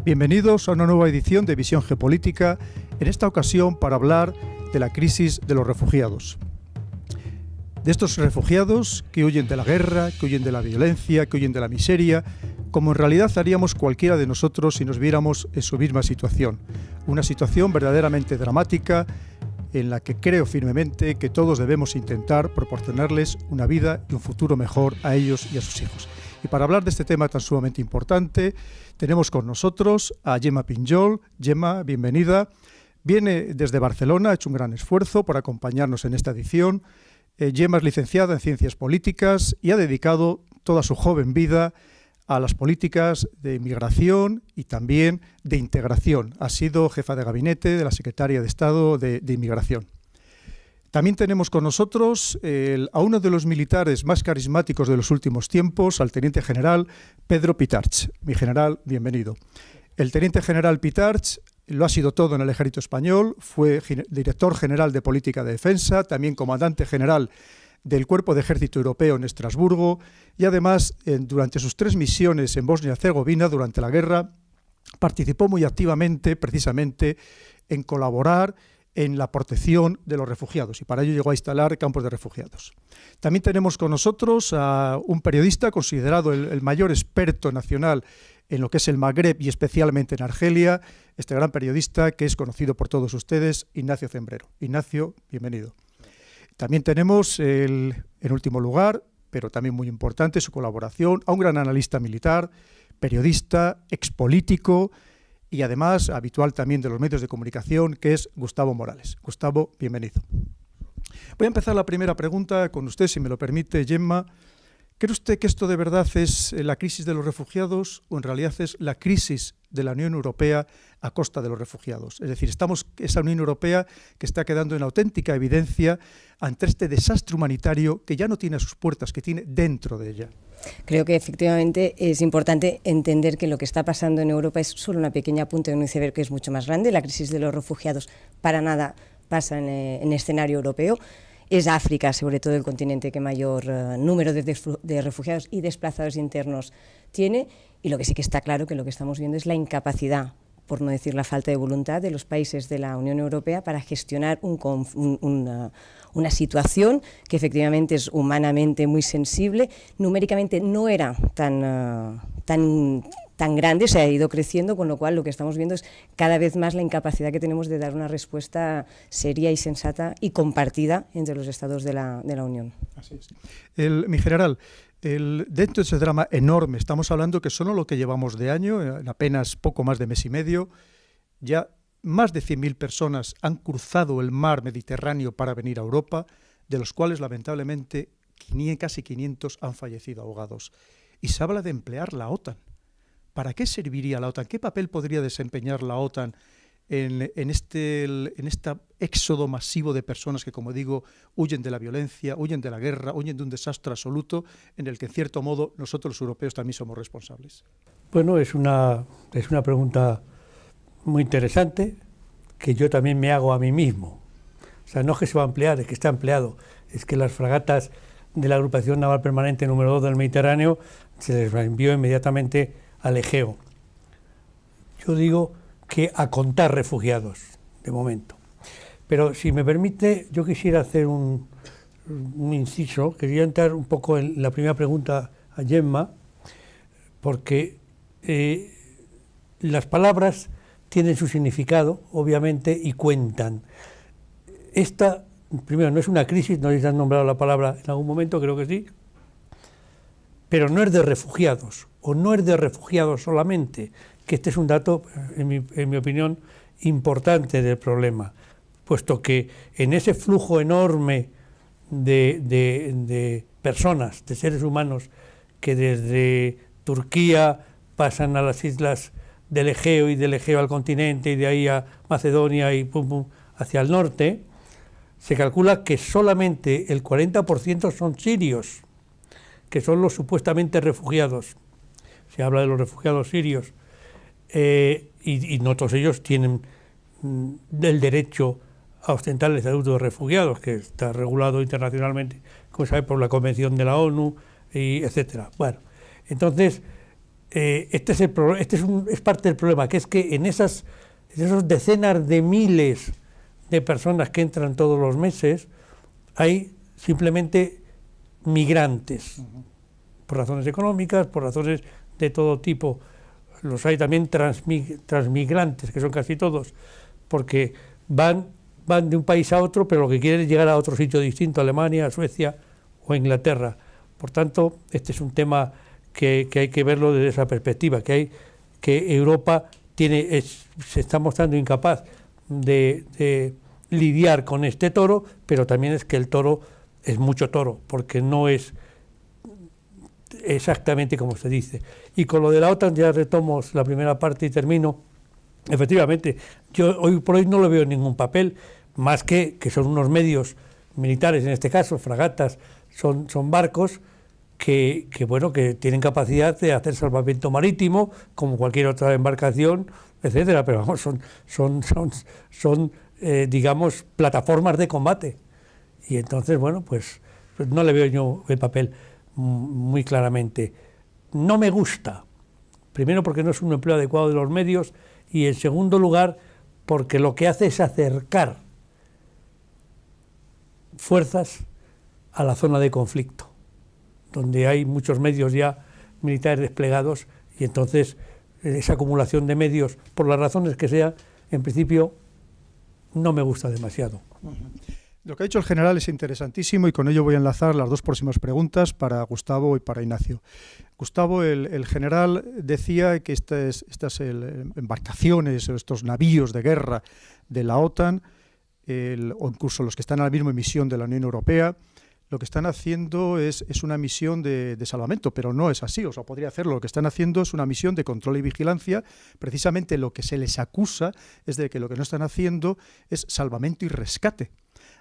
Bienvenidos a una nueva edición de Visión Geopolítica, en esta ocasión para hablar de la crisis de los refugiados. De estos refugiados que huyen de la guerra, que huyen de la violencia, que huyen de la miseria, como en realidad haríamos cualquiera de nosotros si nos viéramos en su misma situación. Una situación verdaderamente dramática en la que creo firmemente que todos debemos intentar proporcionarles una vida y un futuro mejor a ellos y a sus hijos. Y para hablar de este tema tan sumamente importante, tenemos con nosotros a Gemma Pinjol. Gemma, bienvenida. Viene desde Barcelona, ha hecho un gran esfuerzo por acompañarnos en esta edición. Gemma es licenciada en Ciencias Políticas y ha dedicado toda su joven vida a las políticas de inmigración y también de integración. Ha sido jefa de gabinete de la Secretaría de Estado de Inmigración. También tenemos con nosotros a uno de los militares más carismáticos de los últimos tiempos, al teniente general Pedro Pitarch. Mi general, bienvenido. El teniente general Pitarch lo ha sido todo en el ejército español, fue director general de Política de Defensa, también comandante general del Cuerpo de Ejército Europeo en Estrasburgo y además durante sus 3 misiones en Bosnia y Herzegovina durante la guerra participó muy activamente precisamente en colaborar en la protección de los refugiados y para ello llegó a instalar campos de refugiados. También tenemos con nosotros a un periodista considerado el mayor experto nacional en lo que es el Magreb y especialmente en Argelia, este gran periodista que es conocido por todos ustedes, Ignacio Zembrero. Ignacio, bienvenido. También tenemos, en último lugar, pero también muy importante, su colaboración, a un gran analista militar, periodista, expolítico y además habitual también de los medios de comunicación, que es Gustavo Morales. Gustavo, bienvenido. Voy a empezar la primera pregunta con usted, si me lo permite, Gemma. ¿Cree usted que esto de verdad es la crisis de los refugiados o en realidad es la crisis de la Unión Europea a costa de los refugiados? Es decir, esa Unión Europea que está quedando en auténtica evidencia ante este desastre humanitario que ya no tiene a sus puertas, que tiene dentro de ella. Creo que efectivamente es importante entender que lo que está pasando en Europa es solo una pequeña punta de un iceberg que es mucho más grande. La crisis de los refugiados para nada pasa en escenario europeo. Es África, sobre todo el continente que mayor número de refugiados y desplazados internos tiene, y lo que sí que está claro que lo que estamos viendo es la incapacidad, por no decir la falta de voluntad, de los países de la Unión Europea para gestionar una situación que efectivamente es humanamente muy sensible, numéricamente no era tan grande, se ha ido creciendo, con lo cual lo que estamos viendo es cada vez más la incapacidad que tenemos de dar una respuesta seria y sensata y compartida entre los Estados de la Unión. Así es. Mi general, dentro de ese drama enorme, estamos hablando que solo lo que llevamos de año, en apenas poco más de mes y medio, ya más de 100.000 personas han cruzado el mar Mediterráneo para venir a Europa, de los cuales lamentablemente casi 500 han fallecido ahogados. Y se habla de emplear la OTAN. ¿Para qué serviría la OTAN? ¿Qué papel podría desempeñar la OTAN en este éxodo masivo de personas que, como digo, huyen de la violencia, huyen de la guerra, huyen de un desastre absoluto en el que, en cierto modo, nosotros los europeos también somos responsables? Bueno, es una pregunta muy interesante que yo también me hago a mí mismo. O sea, no es que se va a emplear, es que está empleado. Es que las fragatas de la Agrupación Naval Permanente número 2 del Mediterráneo se les envió inmediatamente al Egeo. Yo digo que a contar refugiados, de momento. Pero si me permite, yo quisiera hacer un inciso, quería entrar un poco en la primera pregunta a Gemma, porque las palabras tienen su significado, obviamente, y cuentan. Esta, primero, no es una crisis, no sé si han nombrado la palabra en algún momento, creo que sí, pero no es de refugiados, o no es de refugiados solamente, que este es un dato, en mi opinión, importante del problema, puesto que en ese flujo enorme de personas, de seres humanos, que desde Turquía pasan a las islas del Egeo y del Egeo al continente y de ahí a Macedonia y hacia el norte, se calcula que solamente el 40% son sirios, que son los supuestamente refugiados. Se habla de los refugiados sirios y no todos ellos tienen el derecho a ostentar el estatuto de refugiados, que está regulado internacionalmente, como sabe, por la Convención de la ONU, y etcétera. Bueno, entonces, es parte del problema, que es que en esos decenas de miles de personas que entran todos los meses, hay simplemente migrantes, por razones económicas, por razones de todo tipo. Los hay también transmigrantes, que son casi todos, porque van de un país a otro, pero lo que quieren es llegar a otro sitio distinto, Alemania, Suecia o Inglaterra. Por tanto, este es un tema que hay que verlo desde esa perspectiva, que Europa se está mostrando incapaz de lidiar con este toro, pero también es que el toro es mucho toro, porque no es exactamente como se dice. Y con lo de la OTAN ya retomo la primera parte y termino. Efectivamente, yo hoy por hoy no le veo ningún papel, más que son unos medios militares, en este caso fragatas, son barcos que tienen capacidad de hacer salvamento marítimo, como cualquier otra embarcación, etcétera, pero vamos, son digamos, plataformas de combate. Y entonces, bueno, pues no le veo yo el papel muy claramente. No me gusta, primero porque no es un empleo adecuado de los medios, y en segundo lugar porque lo que hace es acercar fuerzas a la zona de conflicto, donde hay muchos medios ya militares desplegados, y entonces esa acumulación de medios, por las razones que sea, en principio no me gusta demasiado. Lo que ha dicho el general es interesantísimo, y con ello voy a enlazar las dos próximas preguntas para Gustavo y para Ignacio. Gustavo, el general decía que estas embarcaciones, estos navíos de guerra de la OTAN, o incluso los que están en la misma misión de la Unión Europea, lo que están haciendo es una misión de salvamento, pero no es así, o sea, podría hacerlo. Lo que están haciendo es una misión de control y vigilancia. Precisamente lo que se les acusa es de que lo que no están haciendo es salvamento y rescate,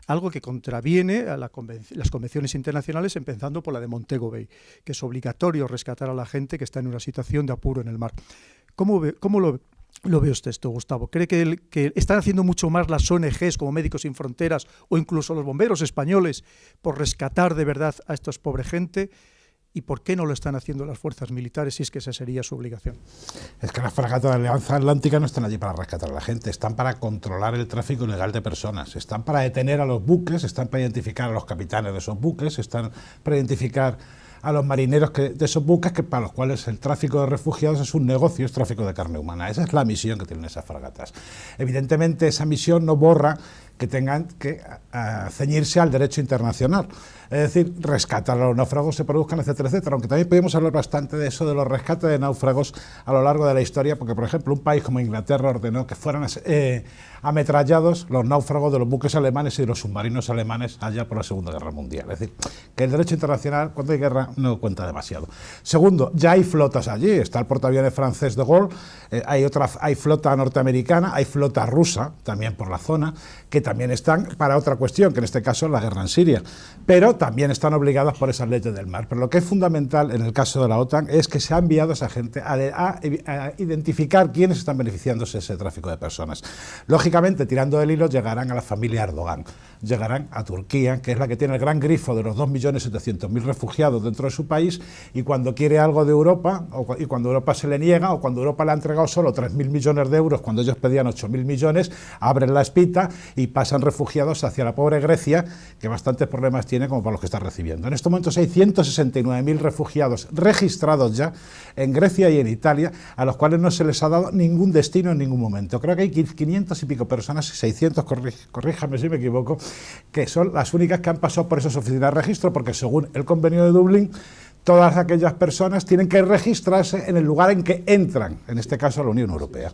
algo que contraviene a las convenciones internacionales, empezando por la de Montego Bay, que es obligatorio rescatar a la gente que está en una situación de apuro en el mar. ¿Cómo lo ve usted esto, Gustavo? ¿Cree que están haciendo mucho más las ONGs como Médicos Sin Fronteras o incluso los bomberos españoles por rescatar de verdad a esta pobre gente? ¿Y por qué no lo están haciendo las fuerzas militares si es que esa sería su obligación? Es que las fragatas de la Alianza Atlántica no están allí para rescatar a la gente, están para controlar el tráfico ilegal de personas, están para detener a los buques, están para identificar a los capitanes de esos buques, están para identificar a los marineros de esos buques, que para los cuales el tráfico de refugiados es un negocio, es tráfico de carne humana. Esa es la misión que tienen esas fragatas. Evidentemente esa misión no borra que tengan que ceñirse al derecho internacional, es decir, rescatar a los náufragos, se produzcan, etcétera, etcétera, aunque también podemos hablar bastante de eso, de los rescates de náufragos a lo largo de la historia, porque por ejemplo un país como Inglaterra ordenó que fueran ametrallados los náufragos de los buques alemanes y de los submarinos alemanes allá por la Segunda Guerra Mundial. Es decir, que el derecho internacional cuando hay guerra no cuenta demasiado. Segundo, ya hay flotas allí, está el portaaviones francés de Gaulle, hay flota norteamericana, hay flota rusa también por la zona, que también están para otra cuestión, que en este caso es la guerra en Siria, pero también están obligadas por esas leyes del mar. Pero lo que es fundamental en el caso de la OTAN es que se ha enviado a esa gente a identificar quiénes están beneficiándose de ese tráfico de personas. Lógicamente, tirando del hilo, llegarán a la familia Erdogan, llegarán a Turquía, que es la que tiene el gran grifo de los 2.700.000 refugiados dentro de su país, y cuando quiere algo de Europa, y cuando Europa se le niega, o cuando Europa le ha entregado solo 3.000 millones de euros, cuando ellos pedían 8.000 millones, abren la espita y pasan refugiados hacia la pobre Grecia, que bastantes problemas tiene como para los que está recibiendo. En estos momentos hay 169.000 refugiados registrados ya en Grecia y en Italia, a los cuales no se les ha dado ningún destino en ningún momento. Creo que hay 500 y pico personas, 600, corríjame si me equivoco, que son las únicas que han pasado por esas oficinas de registro, porque según el convenio de Dublín, todas aquellas personas tienen que registrarse en el lugar en que entran, en este caso a la Unión Europea.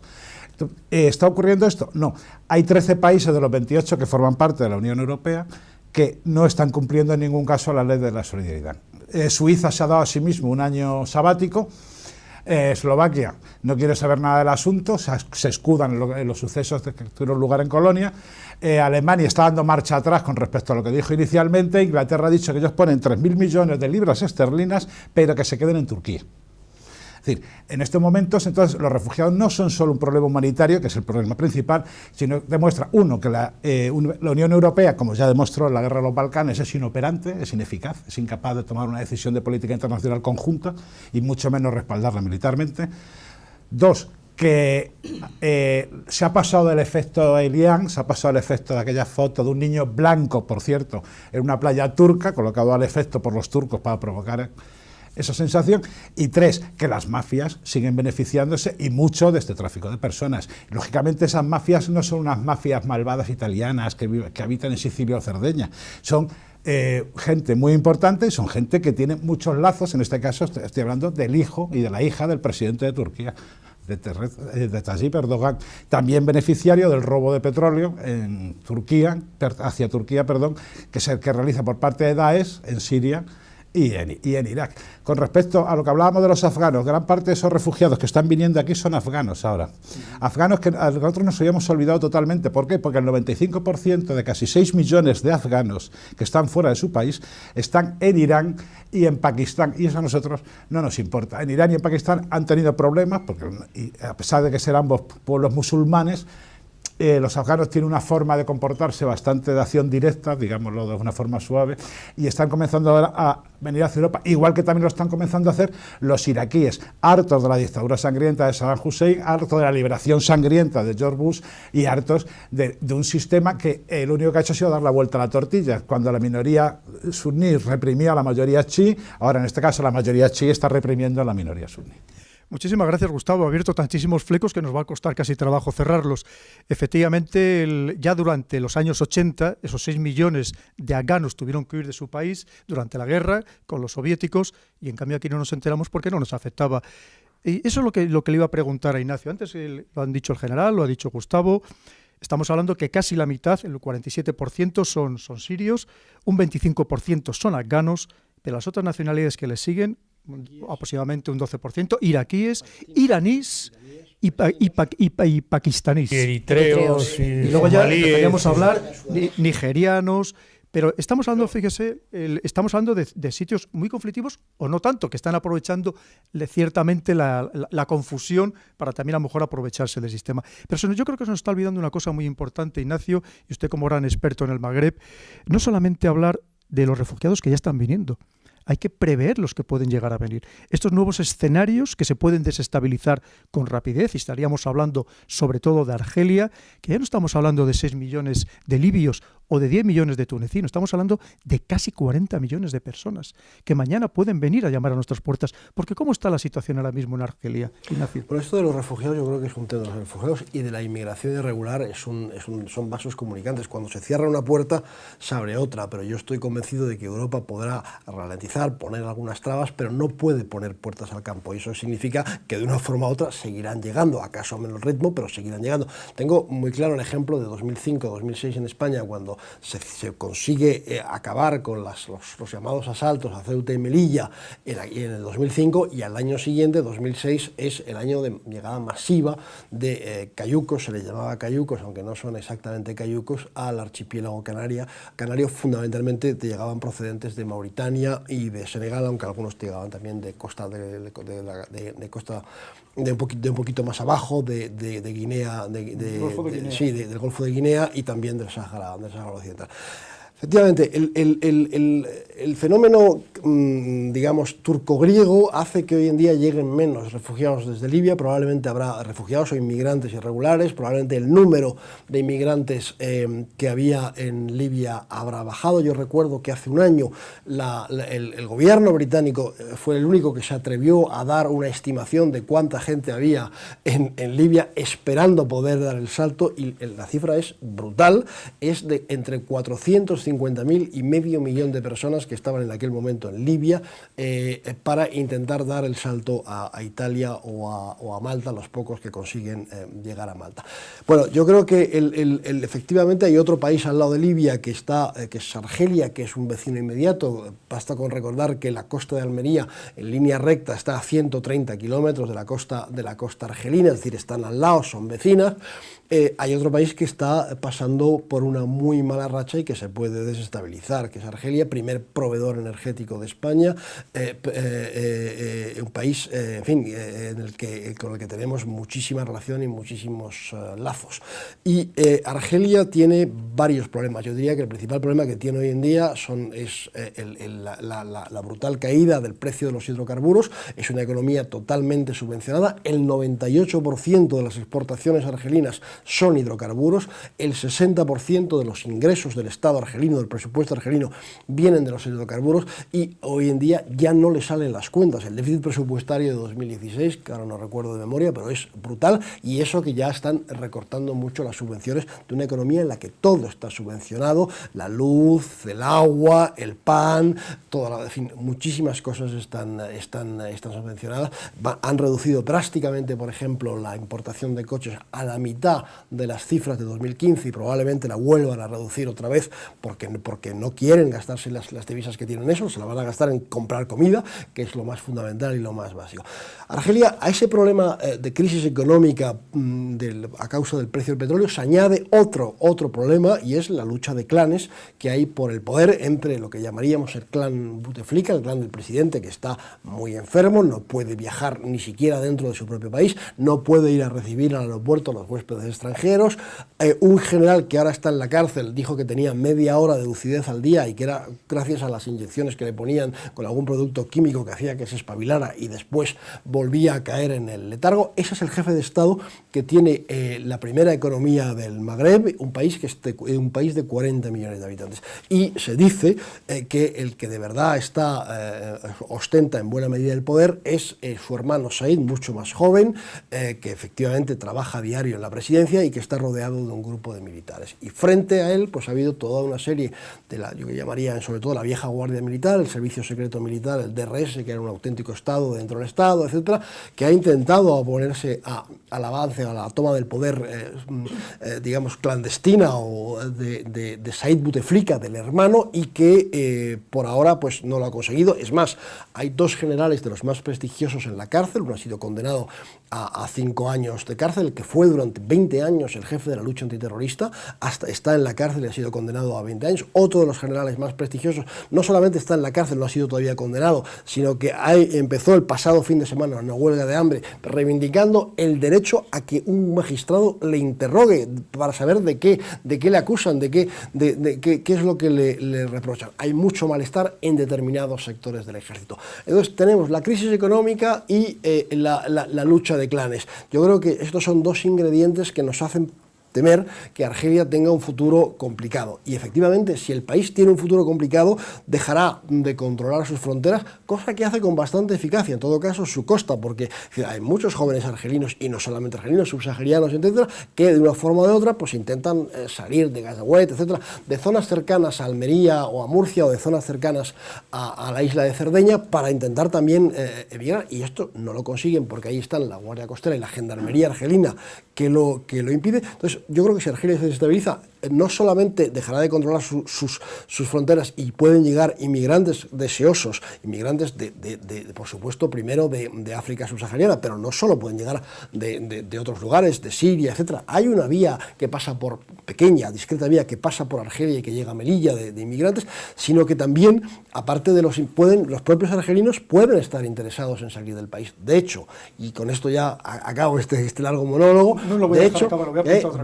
¿Está ocurriendo esto? No. Hay 13 países de los 28 que forman parte de la Unión Europea que no están cumpliendo en ningún caso la ley de la solidaridad. Suiza se ha dado a sí mismo un año sabático. Eslovaquia no quiere saber nada del asunto, se escudan en los sucesos que tuvieron lugar en Colonia. Alemania está dando marcha atrás con respecto a lo que dijo inicialmente. Inglaterra ha dicho que ellos ponen 3.000 millones de libras esterlinas, pero que se queden en Turquía. Es decir, en estos momentos, entonces, los refugiados no son solo un problema humanitario, que es el problema principal, sino que demuestra, uno, que la Unión Europea, como ya demostró en la guerra de los Balcanes, es inoperante, es ineficaz, es incapaz de tomar una decisión de política internacional conjunta y mucho menos respaldarla militarmente. Dos, que se ha pasado del efecto Elián, se ha pasado el efecto de aquella foto de un niño blanco, por cierto, en una playa turca, colocado al efecto por los turcos para provocar esa sensación. Y tres, que las mafias siguen beneficiándose y mucho de este tráfico de personas. Lógicamente esas mafias no son unas mafias malvadas italianas que habitan en Sicilia o Cerdeña, son gente muy importante y son gente que tiene muchos lazos. En este caso estoy hablando del hijo y de la hija del presidente de Turquía, de Tayyip Erdogan, también beneficiario del robo de petróleo en Turquía, hacia Turquía, que es el que realiza por parte de Daesh en Siria y en Irak. Con respecto a lo que hablábamos de los afganos, gran parte de esos refugiados que están viniendo aquí son afganos ahora. Afganos que nosotros nos habíamos olvidado totalmente. ¿Por qué? Porque el 95% de casi 6 millones de afganos que están fuera de su país están en Irán y en Pakistán, y eso a nosotros no nos importa. En Irán y en Pakistán han tenido problemas, porque a pesar de que ser ambos pueblos musulmanes, los afganos tienen una forma de comportarse bastante de acción directa, digámoslo de una forma suave, y están comenzando ahora a venir hacia Europa, igual que también lo están comenzando a hacer los iraquíes, hartos de la dictadura sangrienta de Saddam Hussein, hartos de la liberación sangrienta de George Bush y hartos de un sistema que lo único que ha hecho ha sido dar la vuelta a la tortilla. Cuando la minoría suní reprimía a la mayoría chií, ahora en este caso la mayoría chií está reprimiendo a la minoría suní. Muchísimas gracias, Gustavo. Ha abierto tantísimos flecos que nos va a costar casi trabajo cerrarlos. Efectivamente, ya durante los años 80, esos 6 millones de afganos tuvieron que huir de su país durante la guerra con los soviéticos, y en cambio aquí no nos enteramos porque no nos afectaba. Y eso es lo que le iba a preguntar a Ignacio. Antes lo han dicho el general, lo ha dicho Gustavo. Estamos hablando que casi la mitad, el 47%, son sirios, un 25% son afganos, pero las otras nacionalidades que les siguen, aproximadamente un 12%, iraquíes, iraníes y pakistaníes. Y eritreos, y luego ya podríamos hablar de nigerianos, pero estamos hablando, fíjese, estamos hablando de sitios muy conflictivos, o no tanto, que están aprovechando ciertamente la confusión para también a lo mejor aprovecharse del sistema. Pero yo creo que se nos está olvidando una cosa muy importante, Ignacio, y usted como gran experto en el Magreb, no solamente hablar de los refugiados que ya están viniendo. Hay que prever los que pueden llegar a venir. Estos nuevos escenarios que se pueden desestabilizar con rapidez, y estaríamos hablando sobre todo de Argelia, que ya no estamos hablando de 6 millones de libios o de 10 millones de tunecinos, estamos hablando de casi 40 millones de personas que mañana pueden venir a llamar a nuestras puertas. Porque ¿cómo está la situación ahora mismo en Argelia, Ignacio? Por esto de los refugiados, yo creo que es un tema de los refugiados y de la inmigración irregular, son vasos comunicantes. Cuando se cierra una puerta, se abre otra, pero yo estoy convencido de que Europa podrá ralentizar, poner algunas trabas, pero no puede poner puertas al campo, y eso significa que de una forma u otra seguirán llegando, acaso a menos ritmo, pero seguirán llegando. Tengo muy claro el ejemplo de 2005-2006 en España, cuando se consigue acabar con los llamados asaltos a Ceuta y Melilla en el 2005, y al año siguiente, 2006, es el año de llegada masiva de cayucos, se les llamaba cayucos, aunque no son exactamente cayucos, al archipiélago canario. Fundamentalmente llegaban procedentes de Mauritania y de Senegal, aunque algunos llegaban también de costa de costa un poquito más abajo, de Guinea, del Golfo de Guinea y también del Sahara Occidental. Efectivamente, el fenómeno, digamos, turco-griego hace que hoy en día lleguen menos refugiados desde Libia. Probablemente habrá refugiados o inmigrantes irregulares, probablemente el número de inmigrantes que había en Libia habrá bajado. Yo recuerdo que hace un año el gobierno británico fue el único que se atrevió a dar una estimación de cuánta gente había en Libia, esperando poder dar el salto, y la cifra es brutal, es de entre 450.000 y medio millón de personas que estaban en aquel momento en Libia para intentar dar el salto a Italia o a Malta, los pocos que consiguen llegar a Malta. Bueno, yo creo que efectivamente hay otro país al lado de Libia que es Argelia, que es un vecino inmediato. Basta con recordar que la costa de Almería en línea recta está a 130 kilómetros de la costa argelina, es decir, están al lado, son vecinas. Hay otro país que está pasando por una muy mala racha y que se puede puede desestabilizar, que es Argelia, primer proveedor energético de España, un país, en fin, con el que tenemos muchísima relación y muchísimos lazos. Y Argelia tiene varios problemas. Yo diría que el principal problema que tiene hoy en día es la brutal caída del precio de los hidrocarburos. Es una economía totalmente subvencionada. El 98% de las exportaciones argelinas son hidrocarburos. El 60% de los ingresos del Estado argelino, del presupuesto argelino, vienen de los hidrocarburos, y hoy en día ya no le salen las cuentas. El déficit presupuestario de 2016, que ahora no recuerdo de memoria, pero es brutal, y eso que ya están recortando mucho las subvenciones de una economía en la que todo está subvencionado: la luz, el agua, el pan, en fin, muchísimas cosas están subvencionadas. Han reducido drásticamente, por ejemplo, la importación de coches a la mitad de las cifras de 2015, y probablemente la vuelvan a reducir otra vez porque no quieren gastarse las divisas que tienen eso, se la van a gastar en comprar comida, que es lo más fundamental y lo más básico. Argelia, a ese problema de crisis económica a causa del precio del petróleo, se añade otro problema, y es la lucha de clanes que hay por el poder entre lo que llamaríamos el clan Bouteflika, el clan del presidente, que está muy enfermo, no puede viajar ni siquiera dentro de su propio país, no puede ir a recibir al aeropuerto a los huéspedes extranjeros. Un general que ahora está en la cárcel dijo que tenía media hora de lucidez al día, y que era gracias a las inyecciones que le ponían con algún producto químico que hacía que se espabilara y después volvía a caer en el letargo. Ese es el jefe de Estado que tiene la primera economía del Magreb, un país de 40 millones de habitantes. Y se dice que el que de verdad ostenta en buena medida el poder es su hermano Said, mucho más joven, que efectivamente trabaja a diario en la presidencia y que está rodeado de un grupo de militares. Y frente a él pues ha habido toda una serie yo que llamaría sobre todo la vieja guardia militar, el servicio secreto militar, el DRS, que era un auténtico Estado dentro del Estado, etcétera, que ha intentado oponerse al avance, a la toma del poder, digamos, clandestina o de Said Bouteflika, del hermano, y que por ahora pues no lo ha conseguido. Es más, hay dos generales de los más prestigiosos en la cárcel. Uno ha sido condenado a 5 años de cárcel, el que fue durante 20 años el jefe de la lucha antiterrorista, está en la cárcel y ha sido condenado a 20 años. Otro de los generales más prestigiosos no solamente está en la cárcel, no ha sido todavía condenado, sino que empezó el pasado fin de semana una huelga de hambre reivindicando el derecho a que un magistrado le interrogue para saber de qué le acusan, de qué es lo que le reprochan. Hay mucho malestar en determinados sectores del ejército. Entonces tenemos la crisis económica y la lucha de clanes. Yo creo que estos son dos ingredientes que nos hacen temer que Argelia tenga un futuro complicado. Y efectivamente, si el país tiene un futuro complicado, dejará de controlar sus fronteras, cosa que hace con bastante eficacia, en todo caso, su costa, porque hay muchos jóvenes argelinos, y no solamente argelinos, subsaharianos, etcétera, que de una forma o de otra pues intentan salir de Gazaouet, etcétera, de zonas cercanas a Almería o a Murcia, o de zonas cercanas a la isla de Cerdeña, para intentar también emigrar, y esto no lo consiguen porque ahí están la Guardia Costera y la Gendarmería argelina que lo impide. Entonces, yo creo que si Argelia se desestabiliza, no solamente dejará de controlar sus fronteras y pueden llegar inmigrantes deseosos, inmigrantes por supuesto, primero de África subsahariana, pero no solo pueden llegar de otros lugares, de Siria, etcétera. Hay una vía que pasa por, pequeña, discreta vía, que pasa por Argelia y que llega a Melilla de inmigrantes, sino que también, aparte de los propios argelinos pueden estar interesados en salir del país. De hecho, y con esto ya acabo este largo monólogo,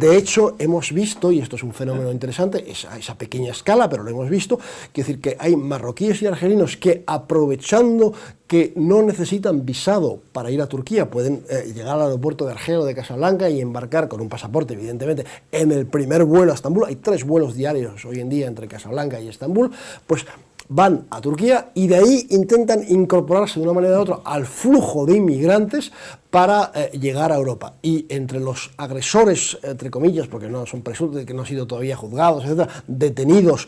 de hecho hemos visto, y esto es un fenómeno interesante, a esa pequeña escala, pero lo hemos visto, que decir que hay marroquíes y argelinos que, aprovechando que no necesitan visado para ir a Turquía, pueden llegar al aeropuerto de Argel o de Casablanca y embarcar con un pasaporte, evidentemente, en el primer vuelo a Estambul. Hay 3 vuelos diarios hoy en día entre Casablanca y Estambul, pues van a Turquía y de ahí intentan incorporarse de una manera u otra al flujo de inmigrantes para llegar a Europa. Y entre los agresores, entre comillas, porque no son presuntos, que no han sido todavía juzgados, etcétera, detenidos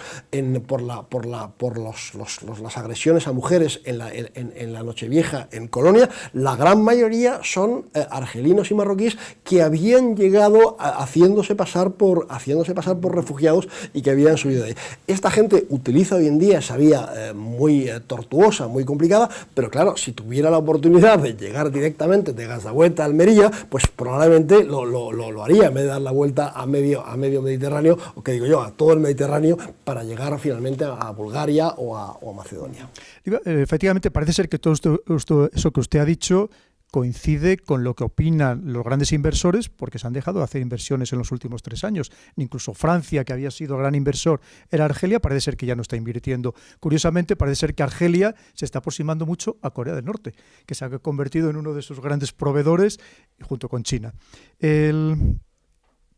por las agresiones a mujeres en la Nochevieja en Colonia, la gran mayoría son argelinos y marroquíes que habían llegado haciéndose pasar por refugiados y que habían subido de ahí. Esta gente utiliza hoy en día esa vía muy tortuosa, muy complicada, pero claro, si tuviera la oportunidad de llegar directamente de llegas la vuelta a Almería, pues probablemente lo haría, en vez de dar la vuelta a medio Mediterráneo, o que digo yo, a todo el Mediterráneo, para llegar finalmente a Bulgaria o a Macedonia. Efectivamente, parece ser que todo eso que usted ha dicho coincide con lo que opinan los grandes inversores, porque se han dejado de hacer inversiones en los últimos 3 años. Incluso Francia, que había sido gran inversor en Argelia, parece ser que ya no está invirtiendo. Curiosamente, parece ser que Argelia se está aproximando mucho a Corea del Norte, que se ha convertido en uno de sus grandes proveedores junto con China.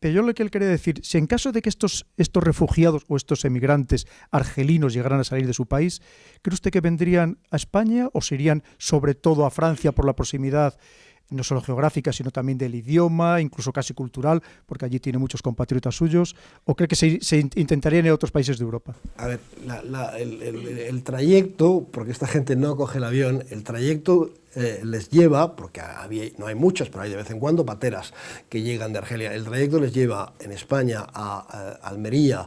Pero yo lo que quería decir, si en caso de que estos refugiados o estos emigrantes argelinos llegaran a salir de su país, ¿cree usted que vendrían a España o se irían sobre todo a Francia por la proximidad, no solo geográfica, sino también del idioma, incluso casi cultural, porque allí tiene muchos compatriotas suyos? ¿O cree que se intentarían en otros países de Europa? A ver, el trayecto, porque esta gente no coge el avión, el trayecto les lleva, porque no hay muchas, pero hay de vez en cuando pateras que llegan de Argelia, el trayecto les lleva en España a Almería,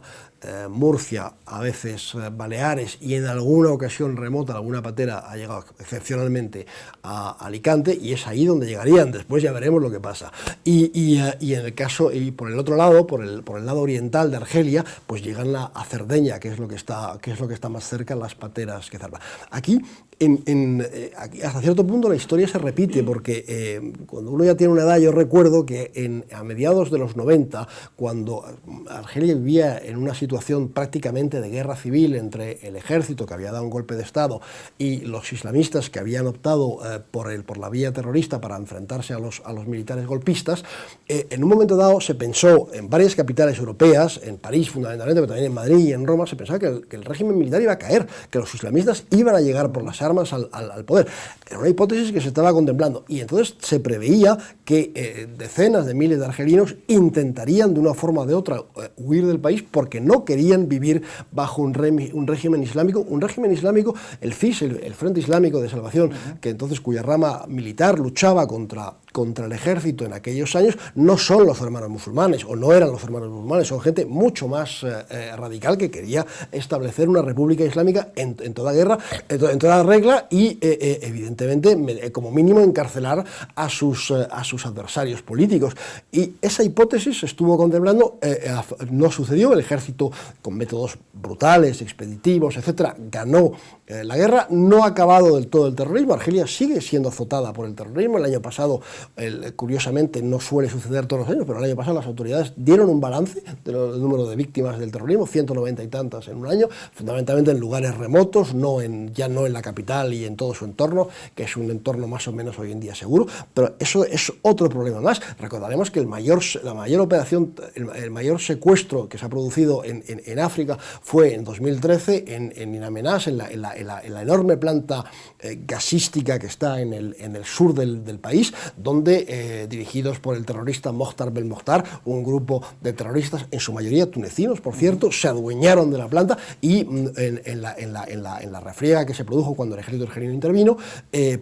Murcia, a veces Baleares, y en alguna ocasión remota, alguna patera ha llegado excepcionalmente a Alicante, y es ahí donde llegarían. Después ya veremos lo que pasa. Y en el caso, y por el otro lado, por el lado oriental de Argelia, pues llegan a Cerdeña, que es lo que está más cerca, las pateras que Zarba. Aquí, aquí, hasta cierto punto, la historia se repite, porque cuando uno ya tiene una edad, yo recuerdo que a mediados de los 90, cuando Argelia vivía en una situación prácticamente de guerra civil entre el ejército, que había dado un golpe de Estado, y los islamistas, que habían optado por la vía terrorista para enfrentarse a los militares golpistas, en un momento dado se pensó en varias capitales europeas, en París fundamentalmente, pero también en Madrid y en Roma, se pensaba que el régimen militar iba a caer, que los islamistas iban a llegar por las armas al poder. Era una hipótesis que se estaba contemplando, y entonces se preveía que decenas de miles de argelinos intentarían de una forma o de otra huir del país, porque no querían vivir bajo un régimen islámico, el FIS, el Frente Islámico de Salvación, que entonces, cuya rama militar luchaba contra el ejército en aquellos años, no son los hermanos musulmanes, o no eran los hermanos musulmanes, son gente mucho más radical, que quería establecer una república islámica en toda guerra, en toda regla, y evidentemente, como mínimo, encarcelar a sus adversarios políticos. Y esa hipótesis se estuvo contemplando, no sucedió. El ejército, con métodos brutales, expeditivos, etcétera, ganó la guerra. No ha acabado del todo el terrorismo. Argelia sigue siendo azotada por el terrorismo. El año pasado, curiosamente, no suele suceder todos los años, pero el año pasado las autoridades dieron un balance del número de víctimas del terrorismo, 190 y tantas en un año, fundamentalmente en lugares remotos, ya no en la capital y en todo su entorno, que es un entorno más o menos hoy en día seguro. Pero eso es otro problema más. Recordaremos que la mayor operación, el mayor secuestro que se ha producido en África fue en 2013 en In Amenas, en la enorme planta gasística que está en el sur del país, donde dirigidos por el terrorista Mokhtar Belmokhtar, un grupo de terroristas, en su mayoría tunecinos, por cierto, se adueñaron de la planta, y en la refriega que se produjo cuando el ejército argelino intervino,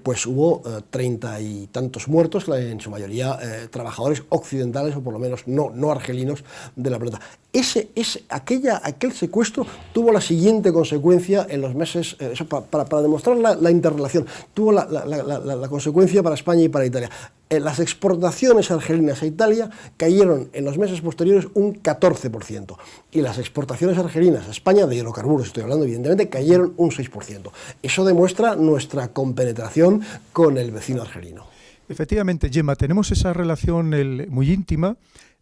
pues hubo 30 y tantos muertos, en su mayoría trabajadores occidentales, o por lo menos no argelinos, de la planta. Aquel secuestro tuvo la siguiente consecuencia en los meses, para demostrar la interrelación, tuvo la consecuencia para España y para Italia. Las exportaciones argelinas a Italia cayeron en los meses posteriores un 14%, y las exportaciones argelinas a España, de hidrocarburos estoy hablando, evidentemente, cayeron un 6%. Eso demuestra nuestra compenetración con el vecino argelino. Efectivamente, Gemma, tenemos esa relación muy íntima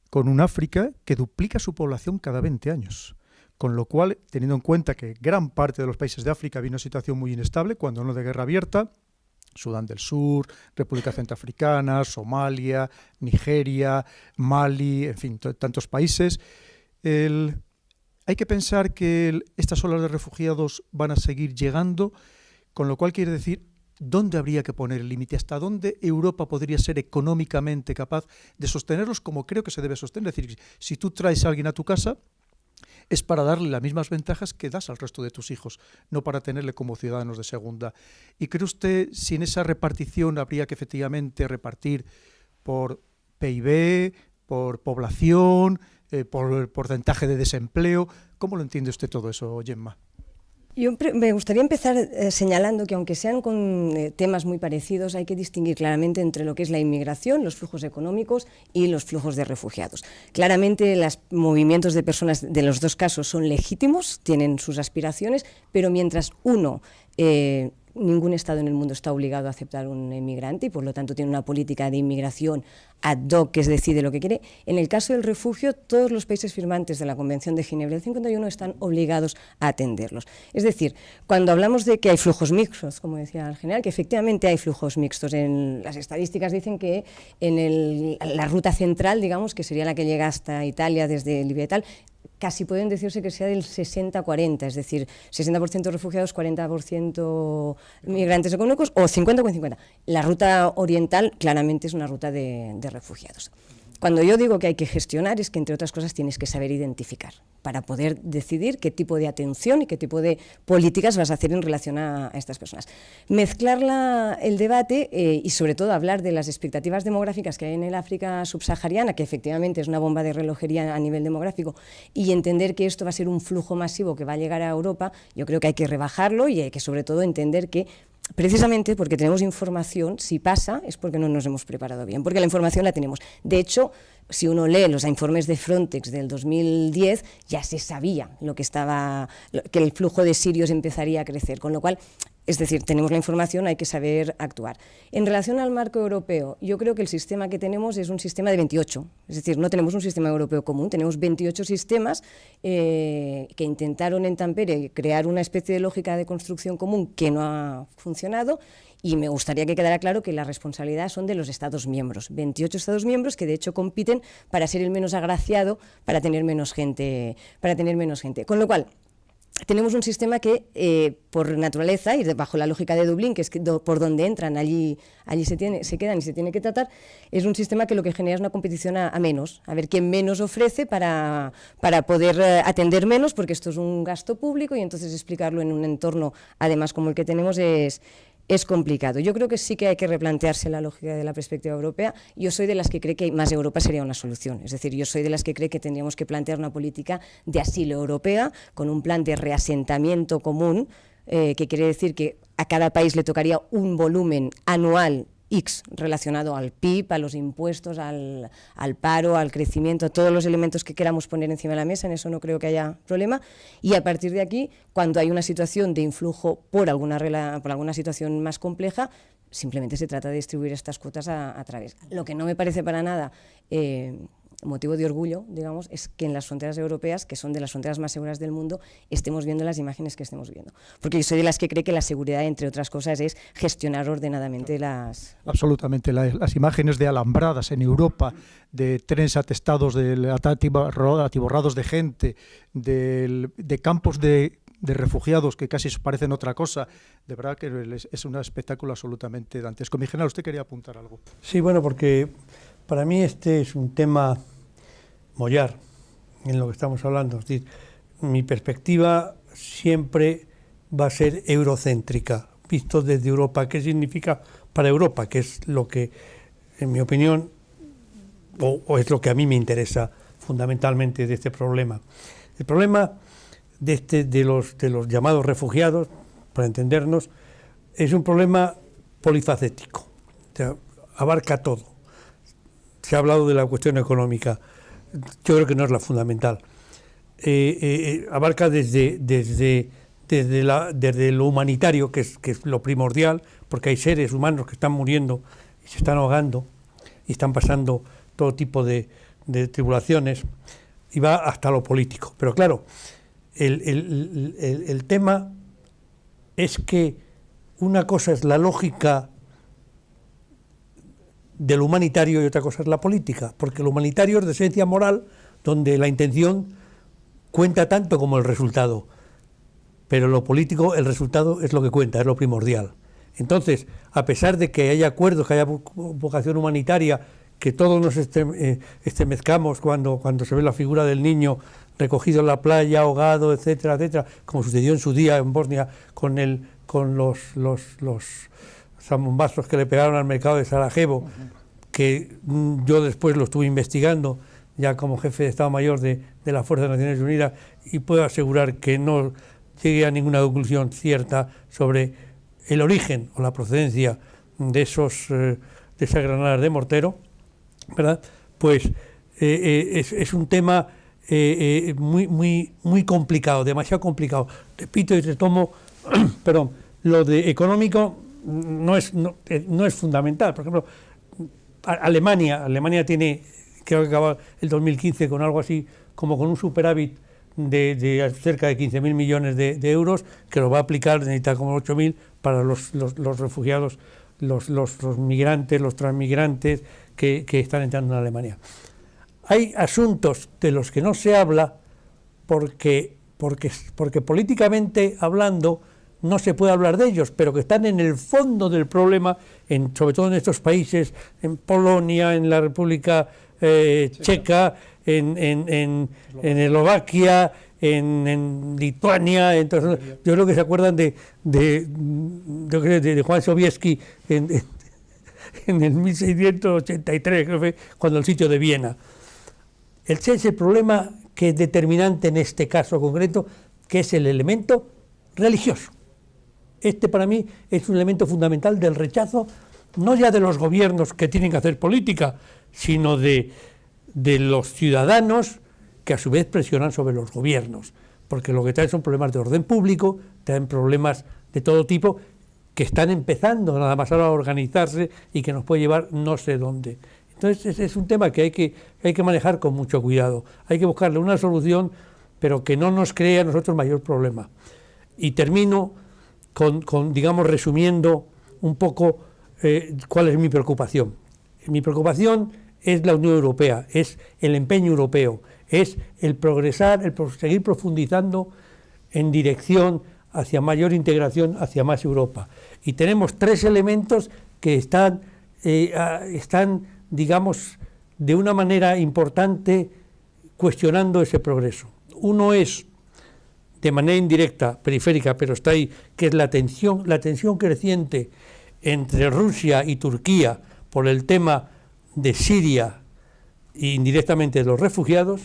con un África que duplica su población cada 20 años. Con lo cual, teniendo en cuenta que gran parte de los países de África vive una situación muy inestable, cuando no de guerra abierta, Sudán del Sur, República Centroafricana, Somalia, Nigeria, Mali, en fin, tantos países. Hay que pensar que estas olas de refugiados van a seguir llegando, con lo cual quiere decir, ¿dónde habría que poner el límite? ¿Hasta dónde Europa podría ser económicamente capaz de sostenerlos como creo que se debe sostener? Es decir, si tú traes a alguien a tu casa, es para darle las mismas ventajas que das al resto de tus hijos, no para tenerle como ciudadanos de segunda. ¿Y cree usted si en esa repartición habría que efectivamente repartir por PIB, por población, por porcentaje de desempleo? ¿Cómo lo entiende usted todo eso, Gemma? Me gustaría empezar señalando que aunque sean con temas muy parecidos, hay que distinguir claramente entre lo que es la inmigración, los flujos económicos y los flujos de refugiados. Claramente los movimientos de personas de los dos casos son legítimos, tienen sus aspiraciones, pero mientras uno... ningún Estado en el mundo está obligado a aceptar un inmigrante y por lo tanto tiene una política de inmigración ad hoc que decide lo que quiere. En el caso del refugio, todos los países firmantes de la Convención de Ginebra del 51 están obligados a atenderlos. Es decir, cuando hablamos de que hay flujos mixtos, como decía el general, que efectivamente hay flujos mixtos. En las estadísticas dicen que en la ruta central, digamos, que sería la que llega hasta Italia desde Libia y tal, casi pueden decirse que sea del 60-40, es decir, 60% refugiados, 40% migrantes económicos o 50-50. La ruta oriental claramente es una ruta de refugiados. Cuando yo digo que hay que gestionar es que, entre otras cosas, tienes que saber identificar para poder decidir qué tipo de atención y qué tipo de políticas vas a hacer en relación a estas personas. Mezclar el debate y, sobre todo, hablar de las expectativas demográficas que hay en el África subsahariana, que efectivamente es una bomba de relojería a nivel demográfico, y entender que esto va a ser un flujo masivo que va a llegar a Europa, yo creo que hay que rebajarlo y hay que, sobre todo, entender que precisamente porque tenemos información, si pasa es porque no nos hemos preparado bien, porque la información la tenemos. De hecho, si uno lee los informes de Frontex del 2010, ya se sabía que el flujo de sirios empezaría a crecer, con lo cual, es decir, tenemos la información, hay que saber actuar. En relación al marco europeo, yo creo que el sistema que tenemos es un sistema de 28, es decir, no tenemos un sistema europeo común, tenemos 28 sistemas que intentaron en Tampere crear una especie de lógica de construcción común que no ha funcionado. Y me gustaría que quedara claro que la responsabilidad son de los Estados miembros, 28 Estados miembros que de hecho compiten para ser el menos agraciado, para tener menos gente. Con lo cual, tenemos un sistema que, por naturaleza, y bajo la lógica de Dublín, que es por donde entran, allí se quedan y se tiene que tratar, es un sistema que lo que genera es una competición a menos, a ver quién menos ofrece para poder atender menos, porque esto es un gasto público y entonces explicarlo en un entorno, además como el que tenemos, es complicado. Yo creo que sí que hay que replantearse la lógica de la perspectiva europea. Yo soy de las que cree que más Europa sería una solución. Es decir, yo soy de las que cree que tendríamos que plantear una política de asilo europea con un plan de reasentamiento común, que quiere decir que a cada país le tocaría un volumen anual X relacionado al PIB, a los impuestos, al paro, al crecimiento, a todos los elementos que queramos poner encima de la mesa, en eso no creo que haya problema, y a partir de aquí, cuando hay una situación de influjo por alguna situación más compleja, simplemente se trata de distribuir estas cuotas a través. Lo que no me parece para nada motivo de orgullo, digamos, es que en las fronteras europeas, que son de las fronteras más seguras del mundo, estemos viendo las imágenes que estemos viendo. Porque yo soy de las que cree que la seguridad, entre otras cosas, es gestionar ordenadamente las... Absolutamente. Las imágenes de alambradas en Europa, de trenes atestados, atiborrados de gente, de campos de refugiados que casi parecen otra cosa, de verdad que es un espectáculo absolutamente dantesco. Mi general, usted quería apuntar algo. Sí, bueno, porque para mí este es un tema mollar en lo que estamos hablando. Es decir, mi perspectiva siempre va a ser eurocéntrica, visto desde Europa. ¿Qué significa para Europa? Que es lo que, en mi opinión, o es lo que a mí me interesa fundamentalmente de este problema. El problema de los llamados refugiados, para entendernos, es un problema polifacético, o sea, abarca todo. Se ha hablado de la cuestión económica, yo creo que no es la fundamental. Abarca desde lo humanitario, que es lo primordial, porque hay seres humanos que están muriendo y se están ahogando y están pasando todo tipo de tribulaciones, y va hasta lo político. Pero claro, el tema es que una cosa es la lógica del humanitario y otra cosa es la política, porque lo humanitario es de esencia moral, donde la intención cuenta tanto como el resultado, pero lo político, el resultado es lo que cuenta, es lo primordial. Entonces, a pesar de que haya acuerdos, que haya vocación humanitaria, que todos nos estremezcamos cuando se ve la figura del niño recogido en la playa, ahogado, etcétera, etcétera, como sucedió en su día en Bosnia con los zambombazos que le pegaron al mercado de Sarajevo, que yo después lo estuve investigando ya como jefe de Estado Mayor de las Fuerzas Naciones Unidas, y puedo asegurar que no llegue a ninguna conclusión cierta sobre el origen o la procedencia de esas granadas de mortero, ¿verdad? Pues es un tema muy complicado, demasiado complicado. Repito y retomo, perdón, lo de económico no es fundamental. Por ejemplo, Alemania tiene, creo que acaba el 2015 con algo así como con un superávit de cerca de 15.000 millones de euros, que lo va a aplicar, necesita como 8.000 para los refugiados, los migrantes, los transmigrantes que están entrando en Alemania. Hay asuntos de los que no se habla porque políticamente hablando no se puede hablar de ellos, pero que están en el fondo del problema, sobre todo en estos países, en Polonia, en la República Checa, en Eslovaquia, en Lituania. Entonces, yo creo que se acuerdan de Juan Sobieski en el 1683, creo que fue, cuando el sitio de Viena. Ese es el problema que es determinante en este caso concreto, que es el elemento religioso. Este para mí es un elemento fundamental del rechazo, no ya de los gobiernos que tienen que hacer política, sino de los ciudadanos que a su vez presionan sobre los gobiernos, porque lo que traen son problemas de orden público, traen problemas de todo tipo que están empezando nada más ahora a organizarse y que nos puede llevar no sé dónde. Entonces es un tema que hay que manejar con mucho cuidado, hay que buscarle una solución, pero que no nos crea a nosotros mayor problema. Y termino con digamos, resumiendo un poco cuál es mi preocupación. Mi preocupación es la Unión Europea, es el empeño europeo, es el progresar, el seguir profundizando en dirección hacia mayor integración, hacia más Europa. Y tenemos tres elementos que están, digamos, de una manera importante cuestionando ese progreso. Uno es, de manera indirecta, periférica, pero está ahí, que es la tensión creciente entre Rusia y Turquía por el tema de Siria e indirectamente de los refugiados.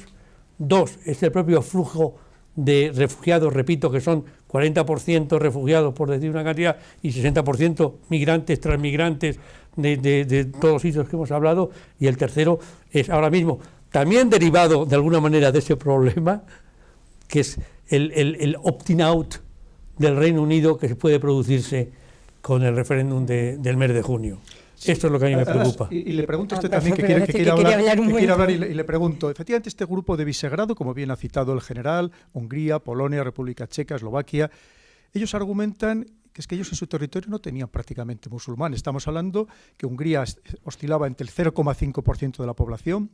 Dos, es el propio flujo de refugiados, repito, que son 40% refugiados, por decir una cantidad, y 60% migrantes, transmigrantes de todos los sitios que hemos hablado. Y el tercero es ahora mismo, también derivado de alguna manera de ese problema, que es el opting out del Reino Unido que puede producirse con el referéndum del mes de junio. Sí. Esto es lo que a mí me preocupa. Y le pregunto a usted también, que quiere hablar y le pregunto, efectivamente este grupo de Visegrado, como bien ha citado el general, Hungría, Polonia, República Checa, Eslovaquia, ellos argumentan que es que ellos en su territorio no tenían prácticamente musulmanes. Estamos hablando que Hungría oscilaba entre el 0,5% de la población,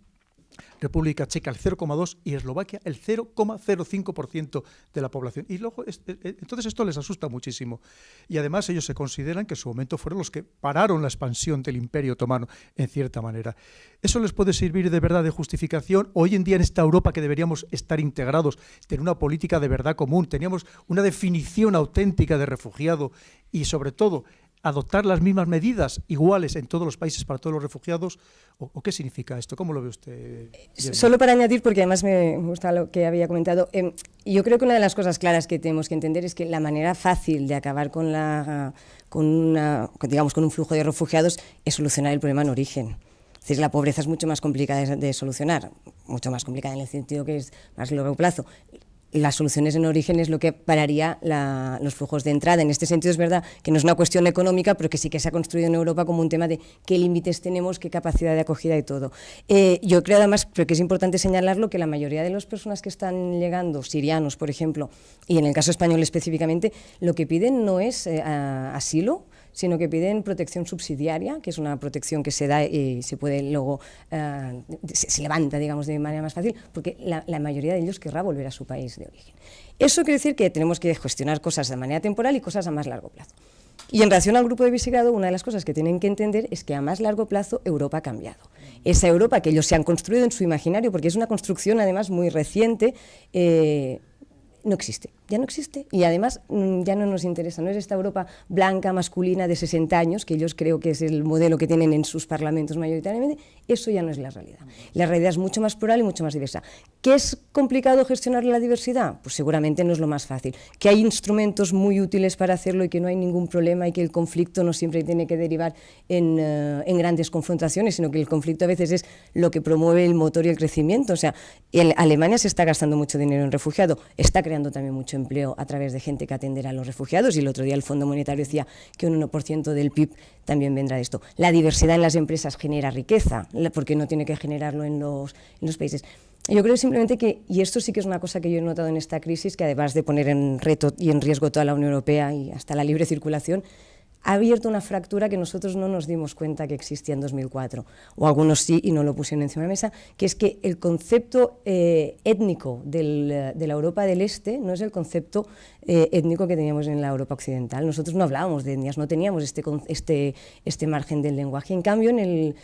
República Checa el 0,2% y Eslovaquia el 0,05% de la población. Y luego, entonces esto les asusta muchísimo. Y además ellos se consideran que en su momento fueron los que pararon la expansión del Imperio Otomano, en cierta manera. ¿Eso les puede servir de verdad de justificación? Hoy en día en esta Europa que deberíamos estar integrados, tener una política de verdad común, teníamos una definición auténtica de refugiado y sobre todo adoptar las mismas medidas iguales en todos los países para todos los refugiados, ¿o qué significa esto? ¿Cómo lo ve usted? Solo para añadir, porque además me gusta lo que había comentado, yo creo que una de las cosas claras que tenemos que entender es que la manera fácil de acabar con un flujo de refugiados es solucionar el problema en origen. Es decir, la pobreza es mucho más complicada de solucionar, mucho más complicada en el sentido que es más a largo plazo. Las soluciones en origen es lo que pararía los flujos de entrada. En este sentido es verdad que no es una cuestión económica, pero que sí que se ha construido en Europa como un tema de qué límites tenemos, qué capacidad de acogida y todo. Yo creo además, pero que es importante señalarlo, que la mayoría de las personas que están llegando, sirianos por ejemplo, y en el caso español específicamente, lo que piden no es asilo, sino que piden protección subsidiaria, que es una protección que se da y se puede luego, se levanta, digamos, de manera más fácil, porque la mayoría de ellos querrá volver a su país de origen. Eso quiere decir que tenemos que gestionar cosas de manera temporal y cosas a más largo plazo. Y en relación al grupo de Visegrado, una de las cosas que tienen que entender es que a más largo plazo Europa ha cambiado. Esa Europa que ellos se han construido en su imaginario, porque es una construcción además muy reciente, no existe. ya no existe y además ya no nos interesa, no es esta Europa blanca, masculina de 60 años, que ellos creo que es el modelo que tienen en sus parlamentos mayoritariamente, eso ya no es la realidad. La realidad es mucho más plural y mucho más diversa. ¿Qué es complicado gestionar la diversidad? Pues seguramente no es lo más fácil. ¿Que hay instrumentos muy útiles para hacerlo y que no hay ningún problema y que el conflicto no siempre tiene que derivar en grandes confrontaciones, sino que el conflicto a veces es lo que promueve el motor y el crecimiento? O sea, Alemania se está gastando mucho dinero en refugiados, está creando también mucho empleo a través de gente que atenderá a los refugiados, y el otro día el Fondo Monetario decía que un 1% del PIB también vendrá de esto. La diversidad en las empresas genera riqueza, porque no tiene que generarlo en los países. Yo creo simplemente que, y esto sí que es una cosa que yo he notado en esta crisis, que además de poner en reto y en riesgo toda la Unión Europea y hasta la libre circulación, ha abierto una fractura que nosotros no nos dimos cuenta que existía en 2004, o algunos sí y no lo pusieron encima de la mesa, que es que el concepto étnico de la Europa del Este no es el concepto étnico que teníamos en la Europa occidental. Nosotros no hablábamos de etnias, no teníamos este margen del lenguaje. En cambio, en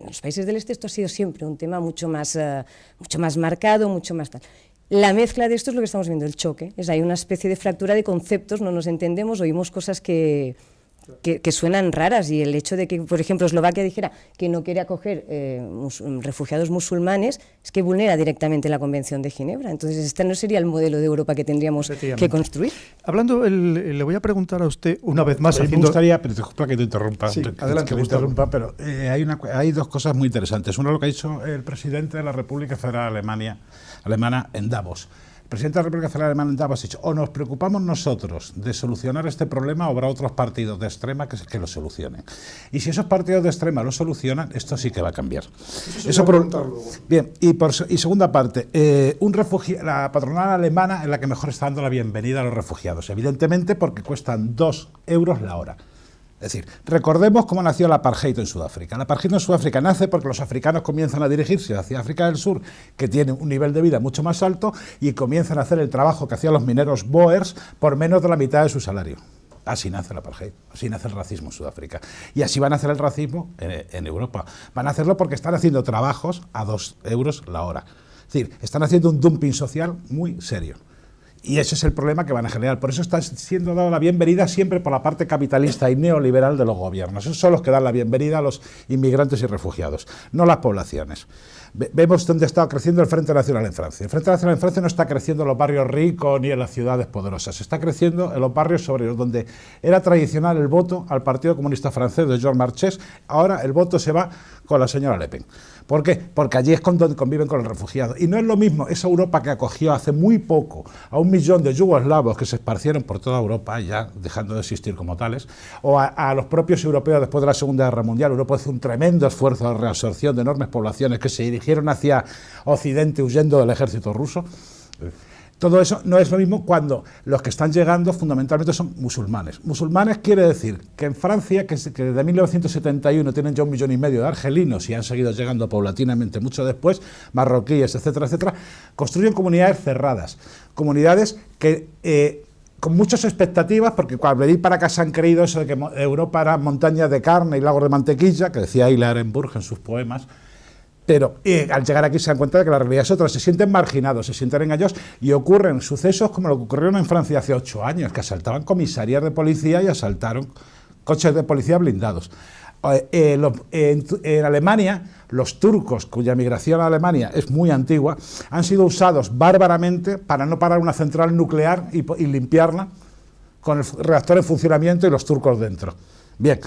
los países del Este esto ha sido siempre un tema mucho más marcado, mucho más tal. La mezcla de esto es lo que estamos viendo, el choque. Hay una especie de fractura de conceptos, no nos entendemos, oímos cosas que suenan raras, y el hecho de que, por ejemplo, Eslovaquia dijera que no quiere acoger refugiados musulmanes es que vulnera directamente la Convención de Ginebra. Entonces, este no sería el modelo de Europa que tendríamos que construir. Hablando, le voy a preguntar a usted una vez más. Me gustaría, pero disculpa que te interrumpa, sí, adelante, pero hay dos cosas muy interesantes. Una, lo que ha dicho el presidente de la República Federal Alemana en Davos. El presidente de la República Federal Alemana en Davos ha dicho: o nos preocupamos nosotros de solucionar este problema, o habrá otros partidos de extrema que lo solucionen. Y si esos partidos de extrema lo solucionan, esto sí que va a cambiar. Eso bien, y segunda parte, la patronal alemana es la que mejor está dando la bienvenida a los refugiados, evidentemente porque cuestan 2 euros la hora. Es decir, recordemos cómo nació el apartheid en Sudáfrica. El apartheid en Sudáfrica nace porque los africanos comienzan a dirigirse hacia África del Sur, que tiene un nivel de vida mucho más alto, y comienzan a hacer el trabajo que hacían los mineros boers por menos de la mitad de su salario. Así nace el apartheid, así nace el racismo en Sudáfrica. Y así van a hacer el racismo en Europa. Van a hacerlo porque están haciendo trabajos a 2 euros la hora. Es decir, están haciendo un dumping social muy serio. Y ese es el problema que van a generar. Por eso está siendo dada la bienvenida siempre por la parte capitalista y neoliberal de los gobiernos. Esos son los que dan la bienvenida a los inmigrantes y refugiados, no las poblaciones. Vemos dónde está creciendo el Frente Nacional en Francia. El Frente Nacional en Francia no está creciendo en los barrios ricos ni en las ciudades poderosas. Está creciendo en los barrios obreros, donde era tradicional el voto al Partido Comunista Francés de Jean Marchais. Ahora el voto se va con la señora Le Pen. ¿Por qué? Porque allí es donde conviven con los refugiados. Y no es lo mismo esa Europa que acogió hace muy poco a 1 millón de yugoslavos que se esparcieron por toda Europa, ya dejando de existir como tales, o a los propios europeos después de la Segunda Guerra Mundial. Europa hizo un tremendo esfuerzo de reabsorción de enormes poblaciones que se dirigieron hacia Occidente huyendo del ejército ruso. Todo eso no es lo mismo cuando los que están llegando fundamentalmente son musulmanes. Musulmanes quiere decir que en Francia, que desde 1971 tienen ya 1,5 millones de argelinos y han seguido llegando paulatinamente mucho después, marroquíes, etcétera, etcétera, construyen comunidades cerradas, comunidades que con muchas expectativas, porque al venir para acá se han creído eso de que Europa era montañas de carne y lagos de mantequilla, que decía Hila Ehrenburg en sus poemas. Pero al llegar aquí se dan cuenta de que la realidad es otra, se sienten marginados, se sienten engañados, y ocurren sucesos como lo que ocurrieron en Francia hace 8 años, que asaltaban comisarías de policía y asaltaron coches de policía blindados. En Alemania, los turcos, cuya migración a Alemania es muy antigua, han sido usados bárbaramente para no parar una central nuclear y limpiarla con el reactor en funcionamiento y los turcos dentro. Bien.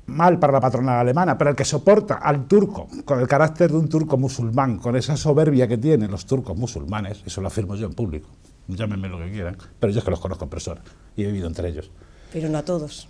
Mal para la patronal alemana, pero el que soporta al turco con el carácter de un turco musulmán, con esa soberbia que tienen los turcos musulmanes, eso lo afirmo yo en público, llámenme lo que quieran, pero yo es que los conozco en persona y he vivido entre ellos. Pero no a todos.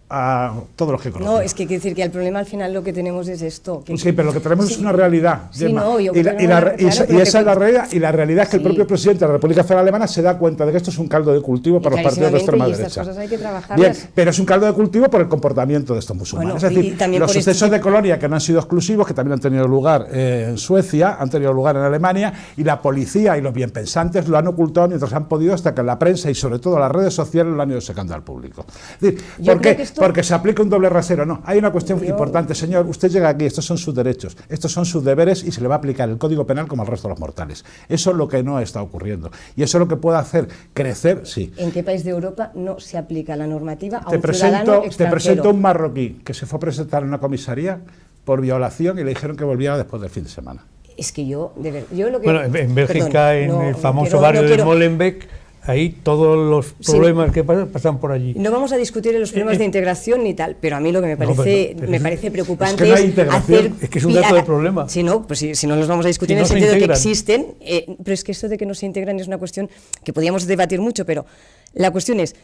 A todos los que conozco. No, es que quiere decir que el problema al final lo que tenemos es esto. Sí, pero lo que tenemos es una realidad. Sí, no, y esa es la realidad, y la realidad es que el propio presidente de la República Federal Alemana se da cuenta de que esto es un caldo de cultivo para los partidos de extrema derecha. Estas cosas hay que trabajarlas. Bien, pero es un caldo de cultivo por el comportamiento de estos musulmanes. Bueno, es decir, los sucesos de colonia que no han sido exclusivos, que también han tenido lugar en Suecia, han tenido lugar en Alemania, y la policía y los bienpensantes lo han ocultado mientras han podido, hasta que la prensa y sobre todo las redes sociales lo han ido sacando al público. Es decir, ¿por qué? porque se aplica un doble rasero. No, hay una cuestión importante, señor. Usted llega aquí, estos son sus derechos, estos son sus deberes y se le va a aplicar el Código Penal como al resto de los mortales. Eso es lo que no está ocurriendo. Y eso es lo que puede hacer crecer, sí. ¿En qué país de Europa no se aplica la normativa a un ciudadano extranjero? Te presento un marroquí que se fue a presentar en una comisaría por violación y le dijeron que volviera después del fin de semana. Es que yo, de verdad, yo lo que... Bueno, en Bélgica, en el famoso barrio de Molenbeek, ahí todos los problemas que pasan por allí. No vamos a discutir los problemas de integración ni tal, pero a mí lo que me parece preocupante es que no hacer... Es que es un dato de problema. Si no, pues si no los vamos a discutir en el sentido de que existen, pero es que esto de que no se integran es una cuestión que podríamos debatir mucho, pero la cuestión es...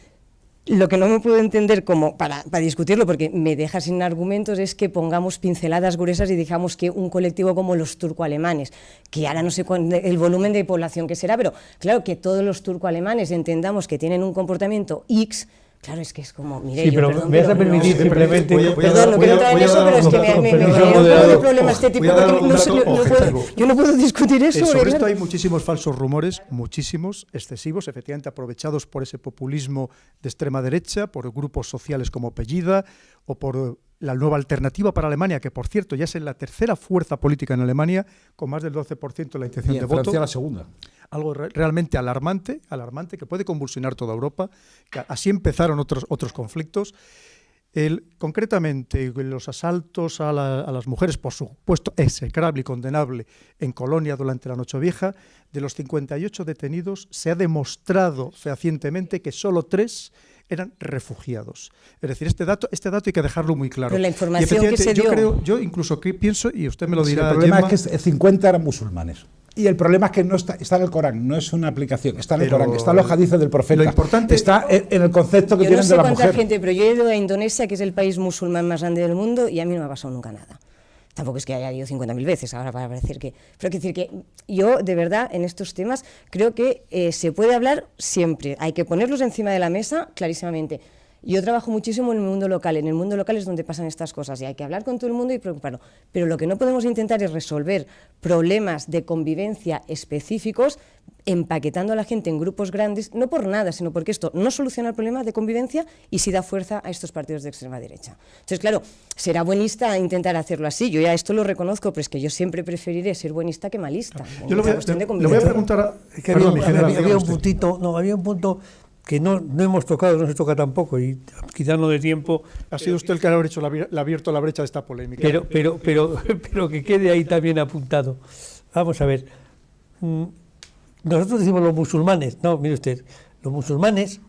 Lo que no me puedo entender como para discutirlo, porque me deja sin argumentos, es que pongamos pinceladas gruesas y digamos que un colectivo como los turco-alemanes, que ahora no sé el volumen de población que será, pero claro, que todos los turco-alemanes entendamos que tienen un comportamiento X. Claro, es que es como, mire, sí, pero perdón, me vas a permitir simplemente... Perdón, no quiero entrar en eso, pero es que me de problema este tipo, yo no puedo discutir eso. Sobre esto hay muchísimos falsos rumores, muchísimos, excesivos, efectivamente aprovechados por ese populismo de extrema derecha, por grupos sociales como Pegida, o por la nueva Alternativa para Alemania, que por cierto ya es la tercera fuerza política en Alemania, con más del 12% de la intención de voto. Francia la segunda. Algo realmente alarmante, que puede convulsionar toda Europa, que así empezaron otros conflictos. Concretamente, los asaltos a las mujeres, por supuesto, execrable y condenable en Colonia durante la Nochevieja. De los 58 detenidos, se ha demostrado fehacientemente que solo 3 eran refugiados. Es decir, este dato hay que dejarlo muy claro. Pero la información que se dio... Yo incluso pienso, y usted me lo dirá, el problema Gemma, es que 50 eran musulmanes. Y el problema es que no está en el Corán, no es una aplicación, está en el Corán, está en los hadices del profeta, lo importante está en el concepto que tienen de la mujer. Yo no sé cuánta gente, pero yo he ido a Indonesia, que es el país musulmán más grande del mundo, y a mí no me ha pasado nunca nada. Tampoco es que haya ido 50.000 veces ahora para parecer que... Pero quiero decir que yo, de verdad, en estos temas, creo que se puede hablar siempre. Hay que ponerlos encima de la mesa clarísimamente. Yo trabajo muchísimo en el mundo local. En el mundo local es donde pasan estas cosas y hay que hablar con todo el mundo y preocuparlo. Pero lo que no podemos intentar es resolver problemas de convivencia específicos empaquetando a la gente en grupos grandes, no por nada, sino porque esto no soluciona el problema de convivencia y sí da fuerza a estos partidos de extrema derecha. Entonces, claro, será buenista intentar hacerlo así. Yo ya esto lo reconozco, pero es que yo siempre preferiré ser buenista que malista. Yo le voy a preguntar a... Es que había un punto que no hemos tocado, no se toca tampoco, y quizás no de tiempo. Ha sido usted el que ha abierto la brecha de esta polémica. Pero que quede ahí también apuntado. Vamos a ver. Nosotros decimos los musulmanes. No, mire usted, los musulmanes,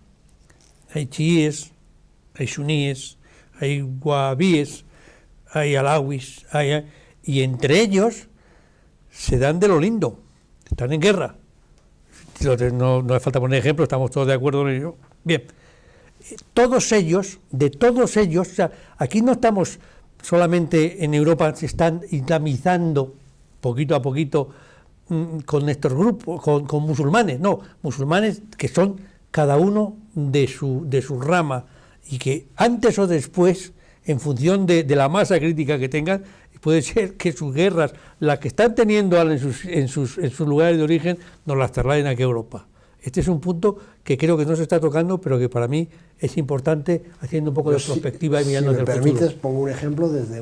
hay chiíes, hay suníes, hay wahabíes, hay alawis, y entre ellos se dan de lo lindo, están en guerra. No hace falta poner ejemplos, estamos todos de acuerdo en ello. Bien, de todos ellos, o sea, aquí no estamos solamente en Europa, se están islamizando poquito a poquito con estos grupos, con musulmanes, no, musulmanes que son cada uno de su rama y que antes o después, en función de la masa crítica que tengan, puede ser que sus guerras, las que están teniendo en sus lugares de origen, nos las trasladen aquí a Europa. Este es un punto que creo que no se está tocando, pero que para mí es importante, haciendo un poco de perspectiva y mirando hacia el futuro. Si me permites, pongo un ejemplo desde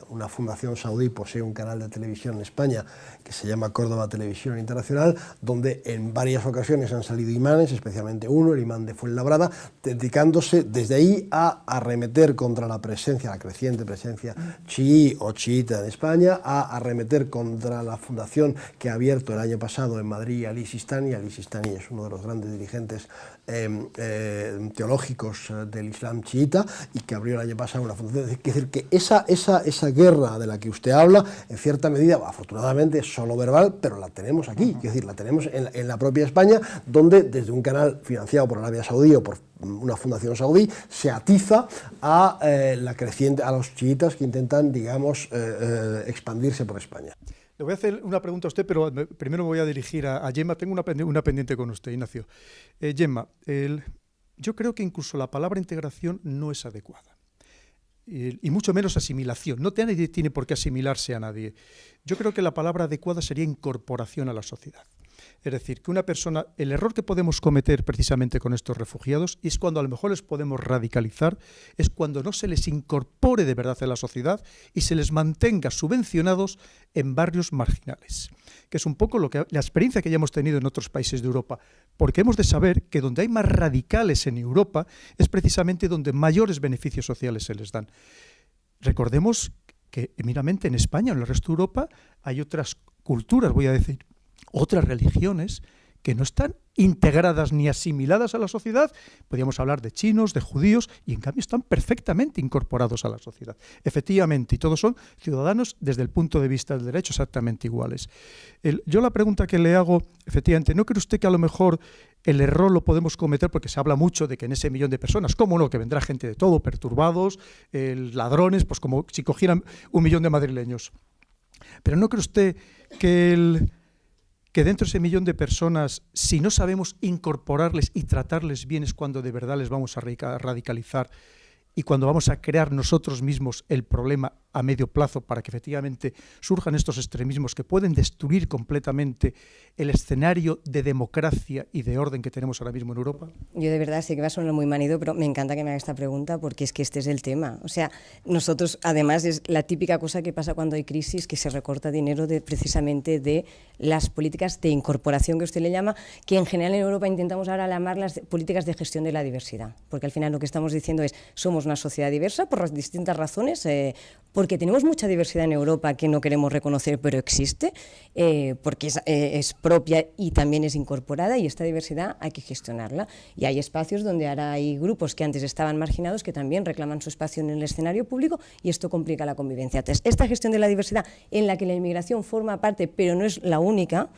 una fundación saudí, posee un canal de televisión en España que se llama Córdoba Televisión Internacional, donde en varias ocasiones han salido imanes, especialmente uno, el imán de Fuenlabrada, dedicándose desde ahí a arremeter contra la creciente presencia chií o chiita en España, a arremeter contra la fundación que ha abierto el año pasado en Madrid Ali Sistani. Ali Sistani es uno de los grandes dirigentes teológicos del Islam chiita y que abrió el año pasado una fundación. Es decir, que esa guerra de la que usted habla, en cierta medida, afortunadamente es solo verbal, pero la tenemos aquí, es decir, la tenemos en la propia España, donde desde un canal financiado por Arabia Saudí o por una fundación saudí se atiza a los chiitas que intentan, digamos, expandirse por España. Le voy a hacer una pregunta a usted, pero primero me voy a dirigir a Gemma. Tengo una pendiente con usted, Ignacio. Gemma, yo creo que incluso la palabra integración no es adecuada. Y mucho menos asimilación. Nadie tiene por qué asimilarse a nadie. Yo creo que la palabra adecuada sería incorporación a la sociedad. Es decir, que una persona, el error que podemos cometer precisamente con estos refugiados es cuando a lo mejor les podemos radicalizar, es cuando no se les incorpore de verdad en la sociedad y se les mantenga subvencionados en barrios marginales, que es un poco la experiencia que ya hemos tenido en otros países de Europa, porque hemos de saber que donde hay más radicales en Europa es precisamente donde mayores beneficios sociales se les dan. Recordemos que eminentemente en España, en el resto de Europa, hay otras culturas, voy a decir, otras religiones que no están integradas ni asimiladas a la sociedad. Podríamos hablar de chinos, de judíos, y en cambio están perfectamente incorporados a la sociedad. Efectivamente, y todos son ciudadanos desde el punto de vista del derecho exactamente iguales. Yo la pregunta que le hago, efectivamente, ¿no cree usted que a lo mejor el error lo podemos cometer porque se habla mucho de que en ese millón de personas, cómo no, que vendrá gente de todo, perturbados, ladrones, pues como si cogieran 1 millón de madrileños? Pero ¿no cree usted que dentro de ese millón de personas, si no sabemos incorporarles y tratarles bien, es cuando de verdad les vamos a radicalizar y cuando vamos a crear nosotros mismos el problema a medio plazo para que efectivamente surjan estos extremismos que pueden destruir completamente el escenario de democracia y de orden que tenemos ahora mismo en Europa? Yo de verdad sé que va a sonar muy manido, pero me encanta que me haga esta pregunta porque es que este es el tema. O sea, nosotros, además, es la típica cosa que pasa cuando hay crisis, que se recorta dinero precisamente de las políticas de incorporación que usted le llama, que en general en Europa intentamos ahora llamarlas políticas de gestión de la diversidad, porque al final lo que estamos diciendo es, somos una sociedad diversa por distintas razones, porque tenemos mucha diversidad en Europa que no queremos reconocer, pero existe, porque es propia y también es incorporada, y esta diversidad hay que gestionarla. Y hay espacios donde ahora hay grupos que antes estaban marginados que también reclaman su espacio en el escenario público, y esto complica la convivencia. Entonces, esta gestión de la diversidad, en la que la inmigración forma parte, pero no es la única.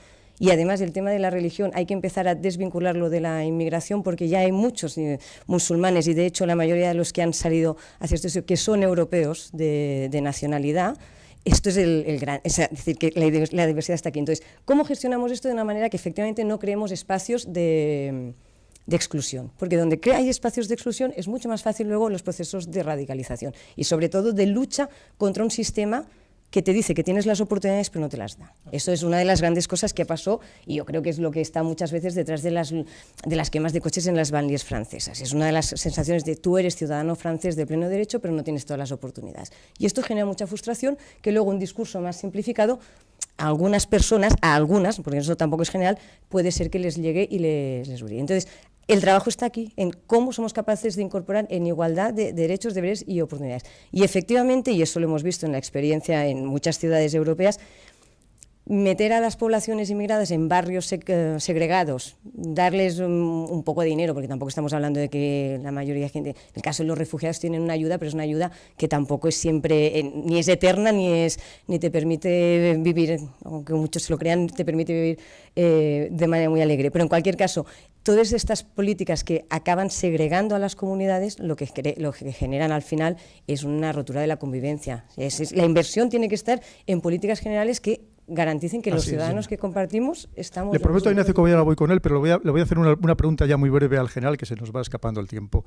Y además el tema de la religión hay que empezar a desvincularlo de la inmigración, porque ya hay muchos musulmanes, y de hecho la mayoría de los que han salido hacia esto que son europeos de nacionalidad. Esto es el gran, es decir, que la diversidad está aquí. Entonces, ¿cómo gestionamos esto de una manera que efectivamente no creemos espacios de exclusión? Porque donde hay espacios de exclusión es mucho más fácil luego los procesos de radicalización y sobre todo de lucha contra un sistema que te dice que tienes las oportunidades pero no te las da. Eso es una de las grandes cosas que pasó, y yo creo que es lo que está muchas veces detrás de las quemas de coches en las banlieues francesas. Es una de las sensaciones de tú eres ciudadano francés de pleno derecho pero no tienes todas las oportunidades. Y esto genera mucha frustración, que luego un discurso más simplificado a algunas personas, porque eso tampoco es general, puede ser que les llegue y les brille. Entonces, el trabajo está aquí, en cómo somos capaces de incorporar en igualdad de derechos, deberes y oportunidades. Y efectivamente, y eso lo hemos visto en la experiencia en muchas ciudades europeas, meter a las poblaciones inmigradas en barrios segregados, darles un poco de dinero, porque tampoco estamos hablando de que la mayoría de gente, en el caso de los refugiados, tienen una ayuda, pero es una ayuda que tampoco es siempre, ni es eterna, ni te permite vivir, aunque muchos se lo crean, te permite vivir de manera muy alegre. Pero en cualquier caso, todas estas políticas que acaban segregando a las comunidades, lo que generan al final es una rotura de la convivencia. La inversión tiene que estar en políticas generales que garanticen que los ciudadanos que compartimos estamos... Le prometo a Ignacio que mañana voy con él, pero le voy a hacer una pregunta ya muy breve al general, que se nos va escapando el tiempo.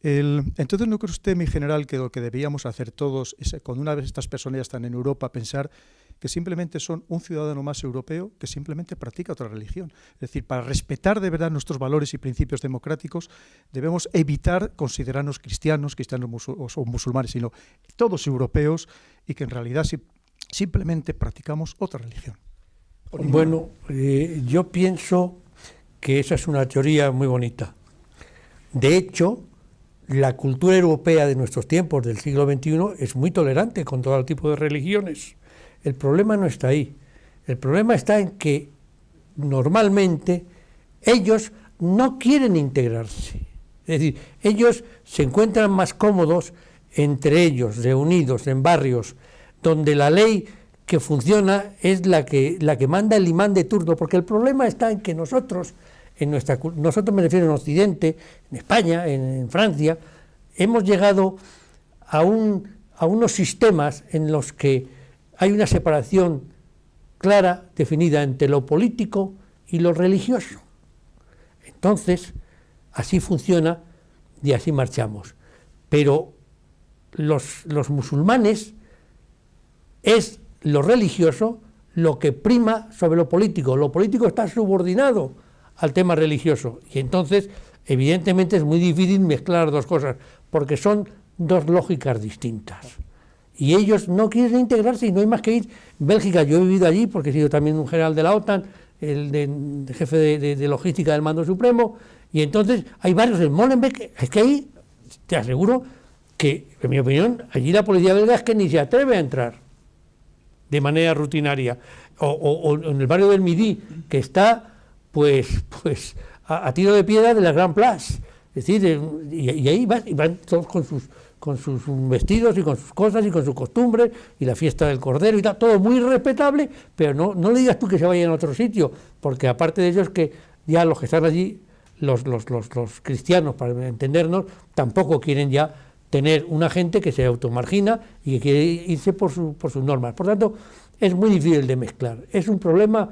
Entonces, ¿no cree usted, mi general, que lo que debíamos hacer todos es, cuando una vez estas personas ya están en Europa, pensar que simplemente son un ciudadano más europeo que simplemente practica otra religión? Es decir, para respetar de verdad nuestros valores y principios democráticos, debemos evitar considerarnos cristianos o musulmanes, sino todos europeos, y que en realidad simplemente practicamos otra religión. Bueno, yo pienso que esa es una teoría muy bonita. De hecho, la cultura europea de nuestros tiempos, del siglo XXI, es muy tolerante con todo tipo de religiones. El problema no está ahí. El problema está en que normalmente ellos no quieren integrarse. Es decir, ellos se encuentran más cómodos entre ellos, reunidos en barrios donde la ley que funciona es la que manda el imán de turno, porque el problema está en que nosotros me refiero en Occidente, en España, en Francia, hemos llegado a unos sistemas en los que hay una separación clara, definida entre lo político y lo religioso. Entonces, así funciona y así marchamos. Pero los musulmanes es lo religioso lo que prima sobre lo político está subordinado al tema religioso, y entonces evidentemente es muy difícil mezclar dos cosas, porque son dos lógicas distintas. Y ellos no quieren integrarse y no hay más que ir. Bélgica, yo he vivido allí porque he sido también un general de la OTAN, el jefe de logística del Mando Supremo, y entonces hay varios en Molenbeek. Es que ahí te aseguro que, en mi opinión, allí la policía belga es que ni se atreve a entrar de manera rutinaria. O en el barrio del Midi, que está pues a tiro de piedra de la Grand Place. Es decir, y ahí van todos con sus vestidos y con sus cosas y con sus costumbres y la fiesta del Cordero y tal, todo muy respetable, pero no le digas tú que se vayan a otro sitio, porque aparte de ellos que ya los que están allí, los cristianos, para entendernos, tampoco quieren ya tener una gente que se automargina y que quiere irse por sus normas. Por tanto, es muy difícil de mezclar. Es un problema,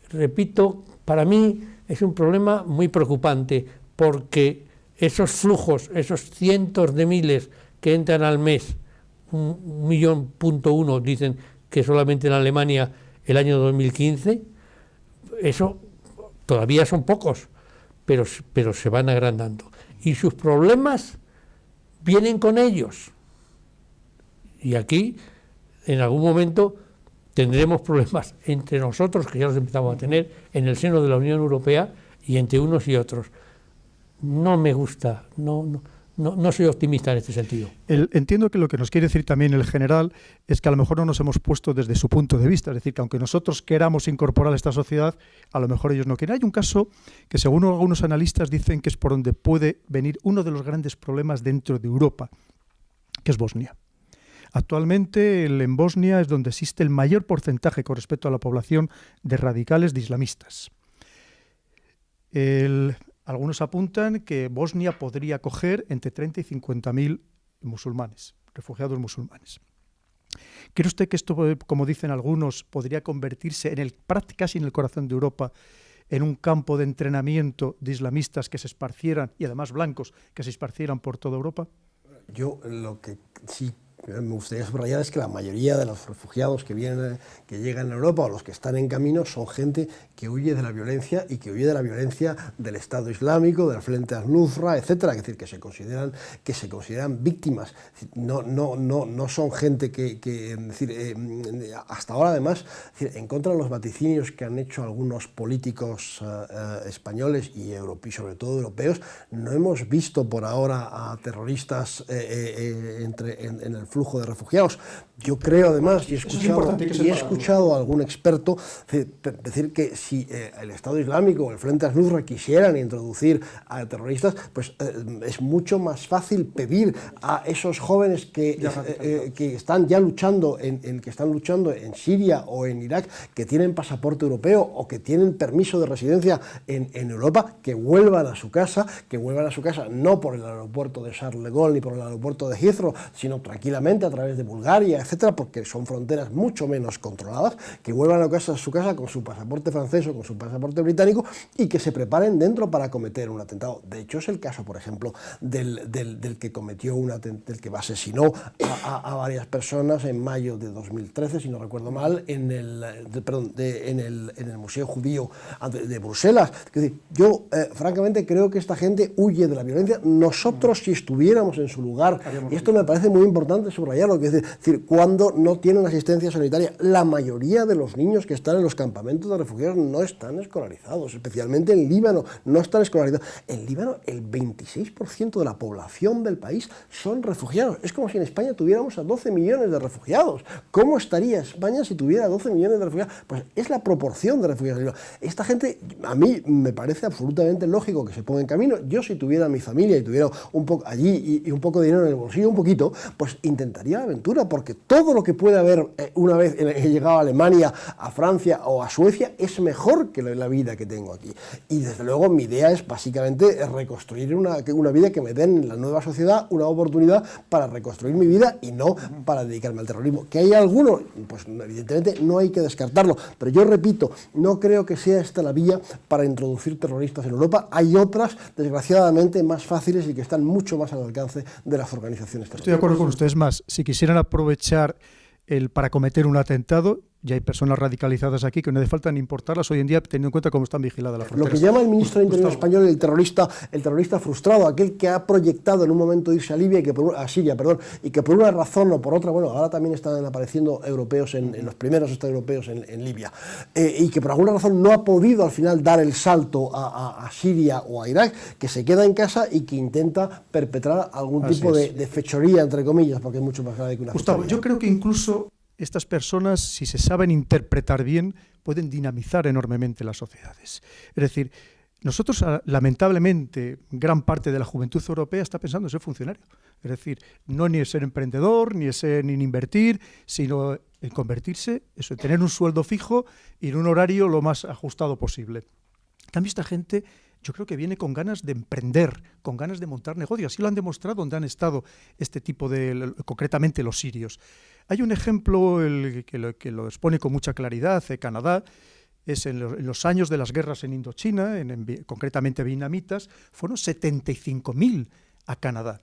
repito, para mí es un problema muy preocupante, porque esos flujos, esos cientos de miles que entran al mes, 1,1 millón, dicen que solamente en Alemania el año 2015, eso todavía son pocos, pero se van agrandando. Y sus problemas vienen con ellos. Y aquí, en algún momento, tendremos problemas entre nosotros, que ya los empezamos a tener, en el seno de la Unión Europea, y entre unos y otros. No me gusta, no soy optimista en este sentido. Entiendo que lo que nos quiere decir también el general es que a lo mejor no nos hemos puesto desde su punto de vista, es decir, que aunque nosotros queramos incorporar a esta sociedad, a lo mejor ellos no quieren. Hay un caso que según algunos analistas dicen que es por donde puede venir uno de los grandes problemas dentro de Europa, que es Bosnia. Actualmente en Bosnia es donde existe el mayor porcentaje con respecto a la población de radicales de islamistas. Algunos apuntan que Bosnia podría acoger entre 30 y 50.000 musulmanes, refugiados musulmanes. ¿Cree usted que esto, como dicen algunos, podría convertirse casi en el corazón de Europa, en un campo de entrenamiento de islamistas que se esparcieran, y además blancos, que se esparcieran por toda Europa? Yo lo que sí me gustaría subrayar es que la mayoría de los refugiados que llegan a Europa o los que están en camino son gente que huye de la violencia y que huye de la violencia del Estado Islámico, del Frente al-Nusra, etcétera. Es decir, que se consideran víctimas. No son gente hasta ahora además, en contra de los vaticinios que han hecho algunos políticos españoles y sobre todo europeos, no hemos visto por ahora a terroristas en el flujo de refugiados. Yo creo además, y he escuchado a algún experto decir que si el Estado Islámico o el Frente al-Nusra quisieran introducir a terroristas, pues es mucho más fácil pedir a esos jóvenes que están ya luchando en Siria o en Irak, que tienen pasaporte europeo o que tienen permiso de residencia en Europa, que vuelvan a su casa, no por el aeropuerto de Charles de Gaulle ni por el aeropuerto de Heathrow, sino tranquilamente a través de Bulgaria, etcétera, porque son fronteras mucho menos controladas, que vuelvan a su casa con su pasaporte francés o con su pasaporte británico y que se preparen dentro para cometer un atentado. De hecho, es el caso, por ejemplo, del que cometió del que asesinó a varias personas en mayo de 2013, si no recuerdo mal, en el Museo Judío de Bruselas. Es decir, yo francamente creo que esta gente huye de la violencia. Nosotros, si estuviéramos en su lugar, y esto me parece muy importante subrayarlo, que es decir, cuando no tienen asistencia sanitaria, la mayoría de los niños que están en los campamentos de refugiados no están escolarizados, especialmente en Líbano, no están escolarizados. En Líbano, el 26% de la población del país son refugiados. Es como si en España tuviéramos a 12 millones de refugiados. ¿Cómo estaría España si tuviera 12 millones de refugiados? Pues es la proporción de refugiados. Esta gente, a mí me parece absolutamente lógico que se ponga en camino. Yo, si tuviera mi familia y tuviera un poco allí y un poco de dinero en el bolsillo, un poquito, pues intentaría la aventura, porque todo lo que puede haber una vez he llegado a Alemania, a Francia o a Suecia es mejor que la vida que tengo aquí. Y desde luego mi idea es básicamente reconstruir una vida que me den en la nueva sociedad una oportunidad para reconstruir mi vida y no para dedicarme al terrorismo. ¿Que hay alguno? Pues evidentemente no hay que descartarlo, pero yo repito, no creo que sea esta la vía para introducir terroristas en Europa. Hay otras, desgraciadamente, más fáciles y que están mucho más al alcance de las organizaciones terroristas. Estoy de acuerdo con ustedes más. Si quisieran aprovechar para cometer un atentado, ya hay personas radicalizadas aquí que no hace falta ni importarlas hoy en día, teniendo en cuenta cómo están vigiladas las fronteras. Lo que llama el ministro de Interior español el terrorista frustrado, aquel que ha proyectado en un momento irse a Libia y que a Siria, y que por una razón o por otra, bueno, ahora también están apareciendo europeos en los primeros estados europeos en Libia, y que por alguna razón no ha podido al final dar el salto a Siria o a Irak, que se queda en casa y que intenta perpetrar algún tipo de fechoría, entre comillas, porque es mucho más grave que una Gustavo, fechoría. yo creo que incluso estas personas, si se saben interpretar bien, pueden dinamizar enormemente las sociedades. Es decir, nosotros, lamentablemente, gran parte de la juventud europea está pensando en ser funcionario. Es decir, no ni en ser emprendedor, ni en invertir, sino en convertirse, en tener un sueldo fijo y en un horario lo más ajustado posible. En cambio, esta gente, yo creo que viene con ganas de emprender, con ganas de montar negocios. Así lo han demostrado donde han estado este tipo concretamente los sirios. Hay un ejemplo que lo expone con mucha claridad, Canadá. Es en los años de las guerras en Indochina, concretamente vietnamitas, fueron 75.000 a Canadá.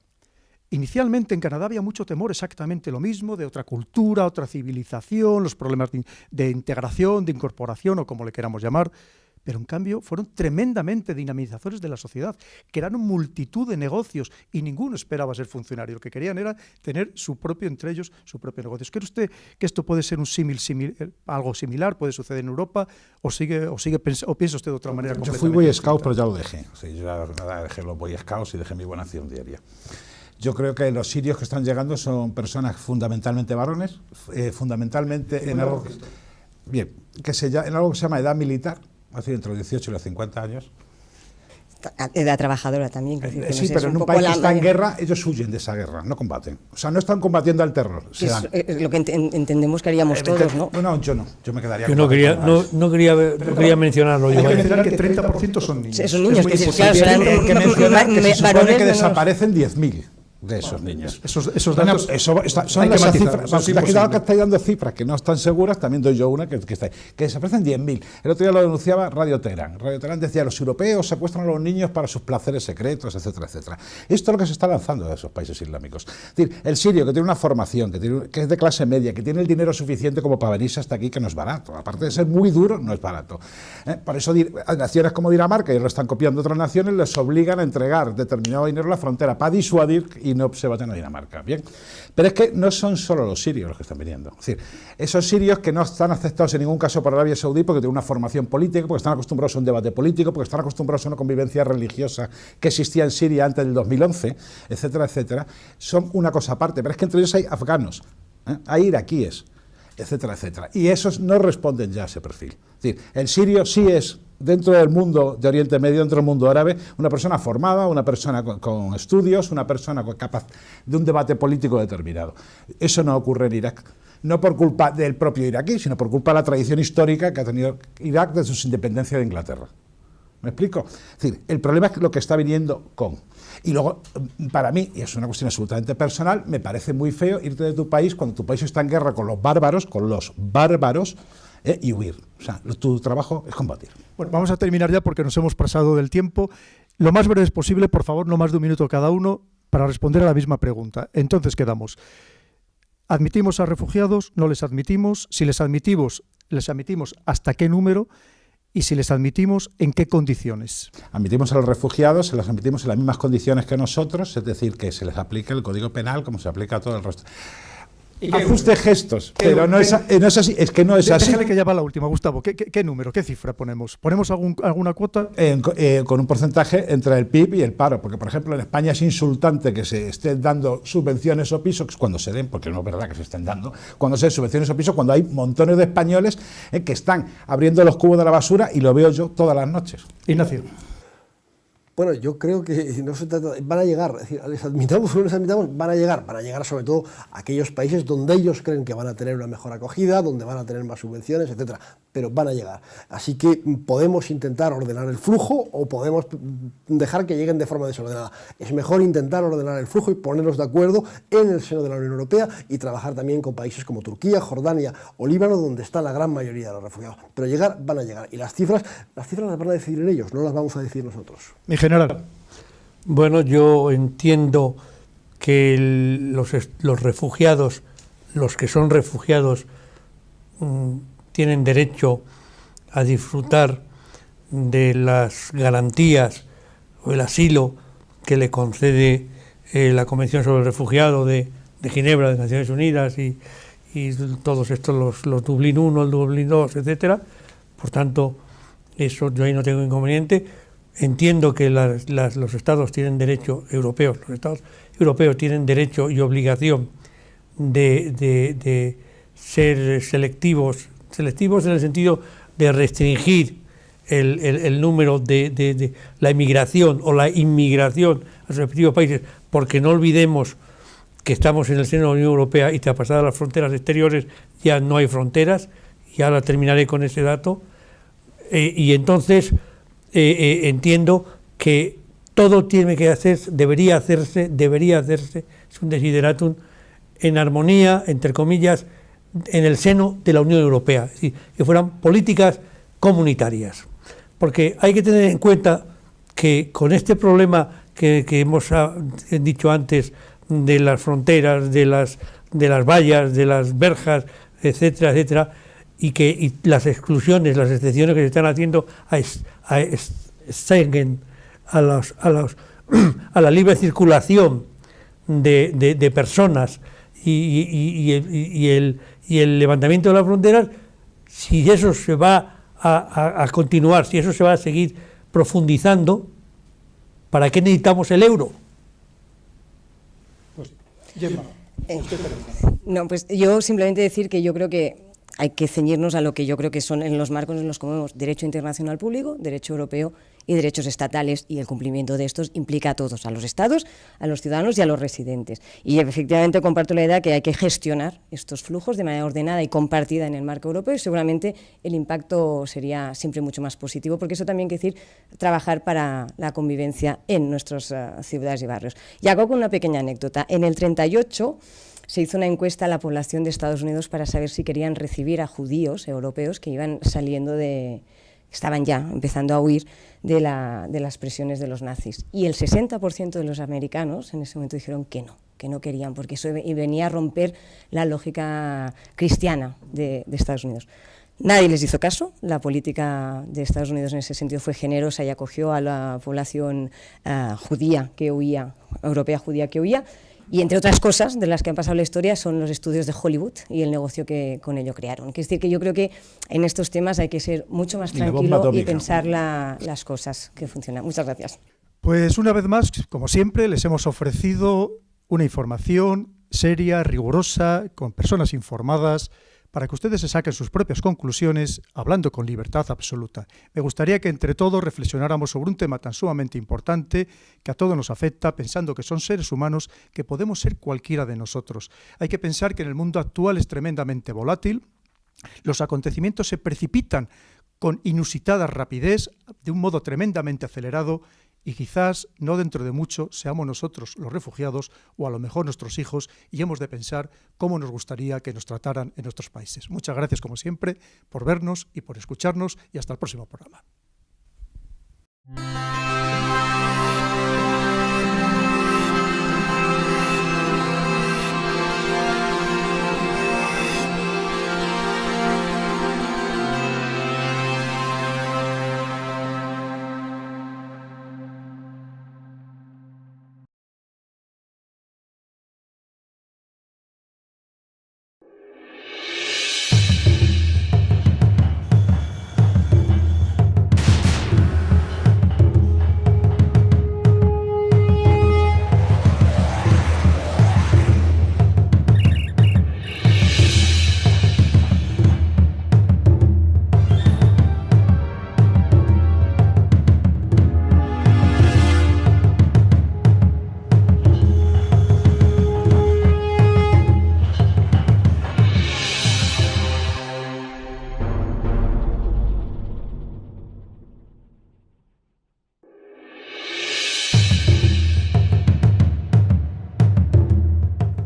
Inicialmente en Canadá había mucho temor, exactamente lo mismo, de otra cultura, otra civilización, los problemas de integración, de incorporación o como le queramos llamar, pero en cambio fueron tremendamente dinamizadores de la sociedad, crearon multitud de negocios y ninguno esperaba ser funcionario, lo que querían era tener entre ellos su propio negocio. ¿Cree usted que esto puede ser algo similar, puede suceder en Europa o piensa usted de otra manera? Yo fui Boy Scout, pero ya lo dejé. Sí, yo ya dejé los Boy Scouts y dejé mi buena acción diaria. Yo creo que los sirios que están llegando son personas fundamentalmente varones, fundamentalmente en algo que se llama edad militar, así entre los 18 y los 50 años. Edad trabajadora también. Sí, pero en un país que está en guerra, ellos huyen de esa guerra, no combaten. O sea, no están combatiendo al terror. Es lo que entendemos que haríamos todos, ¿no? No, yo no. Yo me quedaría con no quería mencionarlo. Hay que mencionar que 30% son niños. Son niños, que se supone que desaparecen 10.000. De esos niños. Esos datos son las cifras. Aquí que estáis dando cifras que no están seguras, también doy yo una que desaparecen 10.000. El otro día lo denunciaba Radio Teherán. Radio Teherán decía: los europeos secuestran a los niños para sus placeres secretos, etcétera, etcétera. Esto es lo que se está lanzando de esos países islámicos. Es decir, el sirio que tiene una formación, que es de clase media, que tiene el dinero suficiente como para venirse hasta aquí, que no es barato. Aparte de ser muy duro, no es barato. Por eso naciones como Dinamarca, y lo están copiando otras naciones, les obligan a entregar determinado dinero a la frontera para disuadir y no se vayan a Dinamarca. Bien, pero es que no son solo los sirios los que están viniendo. Es decir, esos sirios que no están aceptados en ningún caso por Arabia Saudí porque tienen una formación política, porque están acostumbrados a un debate político, porque están acostumbrados a una convivencia religiosa que existía en Siria antes del 2011, etcétera, etcétera, son una cosa aparte. Pero es que entre ellos hay afganos, hay iraquíes, etcétera, etcétera. Y esos no responden ya a ese perfil. Es decir, el sirio sí es, dentro del mundo de Oriente Medio, dentro del mundo árabe, una persona formada, una persona con estudios, una persona capaz de un debate político determinado. Eso no ocurre en Irak. No por culpa del propio iraquí, sino por culpa de la tradición histórica que ha tenido Irak desde su independencia de Inglaterra. ¿Me explico? Es decir, el problema es lo que está viniendo con. Y luego, para mí, y es una cuestión absolutamente personal, me parece muy feo irte de tu país cuando tu país está en guerra con los bárbaros, y huir. O sea, tu trabajo es combatir. Bueno, vamos a terminar ya porque nos hemos pasado del tiempo. Lo más breve posible, por favor, no más de un minuto cada uno, para responder a la misma pregunta. Entonces quedamos: ¿admitimos a refugiados? ¿No les admitimos? Si les admitimos, ¿hasta qué número? Y si les admitimos, ¿en qué condiciones? Admitimos a los refugiados, se los admitimos en las mismas condiciones que nosotros, es decir, que se les aplique el Código Penal como se aplica a todo el resto. Ajuste gestos, pero no es así, es que no es así. Déjale que ya va la última, Gustavo. ¿Qué número, qué cifra ponemos? ¿Ponemos alguna cuota? Con un porcentaje entre el PIB y el paro, porque por ejemplo en España es insultante que se estén dando subvenciones o pisos, cuando se den, porque no es verdad que se estén dando, cuando se den subvenciones o pisos, cuando hay montones de españoles que están abriendo los cubos de la basura, y lo veo yo todas las noches. Ignacio. Bueno, yo creo que no se trata, van a llegar, es decir, les admitamos o no les admitamos, van a llegar sobre todo a aquellos países donde ellos creen que van a tener una mejor acogida, donde van a tener más subvenciones, etcétera, pero van a llegar. Así que podemos intentar ordenar el flujo o podemos dejar que lleguen de forma desordenada. Es mejor intentar ordenar el flujo y ponernos de acuerdo en el seno de la Unión Europea y trabajar también con países como Turquía, Jordania o Líbano, donde está la gran mayoría de los refugiados. Pero llegar, van a llegar. Y las cifras las van a decidir en ellos, no las vamos a decir nosotros. General. Bueno, yo entiendo que los refugiados, los que son refugiados tienen derecho a disfrutar de las garantías o el asilo que le concede la Convención sobre el Refugiado de Ginebra, de Naciones Unidas, y todos estos, los Dublín I, el Dublín II, etcétera. Por tanto, eso yo ahí no tengo inconveniente. Entiendo que los Estados tienen derecho, los Estados europeos tienen derecho y obligación de ser selectivos en el sentido de restringir el número de la emigración o la inmigración a sus respectivos países, porque no olvidemos que estamos en el seno de la Unión Europea y traspasadas las fronteras exteriores ya no hay fronteras, y ahora terminaré con ese dato, y entonces entiendo que todo tiene que hacerse, debería hacerse, es un desideratum, en armonía, entre comillas, en el seno de la Unión Europea, es decir, que fueran políticas comunitarias. Porque hay que tener en cuenta que con este problema que hemos dicho antes, de las fronteras, de las vallas, de las verjas, etcétera, etcétera, y las exclusiones, las excepciones que se están haciendo a Schengen, a la libre circulación de personas y el levantamiento de las fronteras, si eso se va a continuar, si eso se va a seguir profundizando, ¿para qué necesitamos el euro? Pues, Gemma, no, pues yo simplemente decir que yo creo que hay que ceñirnos a lo que yo creo que son en los marcos en los que movemos derecho internacional público, derecho europeo y derechos estatales, y el cumplimiento de estos implica a todos, a los estados, a los ciudadanos y a los residentes. Y efectivamente comparto la idea que hay que gestionar estos flujos de manera ordenada y compartida en el marco europeo, y seguramente el impacto sería siempre mucho más positivo, porque eso también quiere decir trabajar para la convivencia en nuestras ciudades y barrios. Y hago con una pequeña anécdota. En el 38 se hizo una encuesta a la población de Estados Unidos para saber si querían recibir a judíos europeos que iban saliendo estaban ya empezando a huir de las presiones de los nazis. Y el 60% de los americanos en ese momento dijeron que no querían, porque eso venía a romper la lógica cristiana de Estados Unidos. Nadie les hizo caso. La política de Estados Unidos en ese sentido fue generosa y acogió a la población judía que huía, europea judía que huía. Y entre otras cosas de las que han pasado la historia son los estudios de Hollywood y el negocio que con ello crearon. Es decir, que yo creo que en estos temas hay que ser mucho más tranquilo y pensar las cosas que funcionan. Muchas gracias. Pues una vez más, como siempre, les hemos ofrecido una información seria, rigurosa, con personas informadas, para que ustedes se saquen sus propias conclusiones, hablando con libertad absoluta. Me gustaría que entre todos reflexionáramos sobre un tema tan sumamente importante, que a todos nos afecta, pensando que son seres humanos, que podemos ser cualquiera de nosotros. Hay que pensar que en el mundo actual es tremendamente volátil, los acontecimientos se precipitan con inusitada rapidez, de un modo tremendamente acelerado, y quizás no dentro de mucho seamos nosotros los refugiados, o a lo mejor nuestros hijos, y hemos de pensar cómo nos gustaría que nos trataran en nuestros países. Muchas gracias, como siempre, por vernos y por escucharnos, y hasta el próximo programa.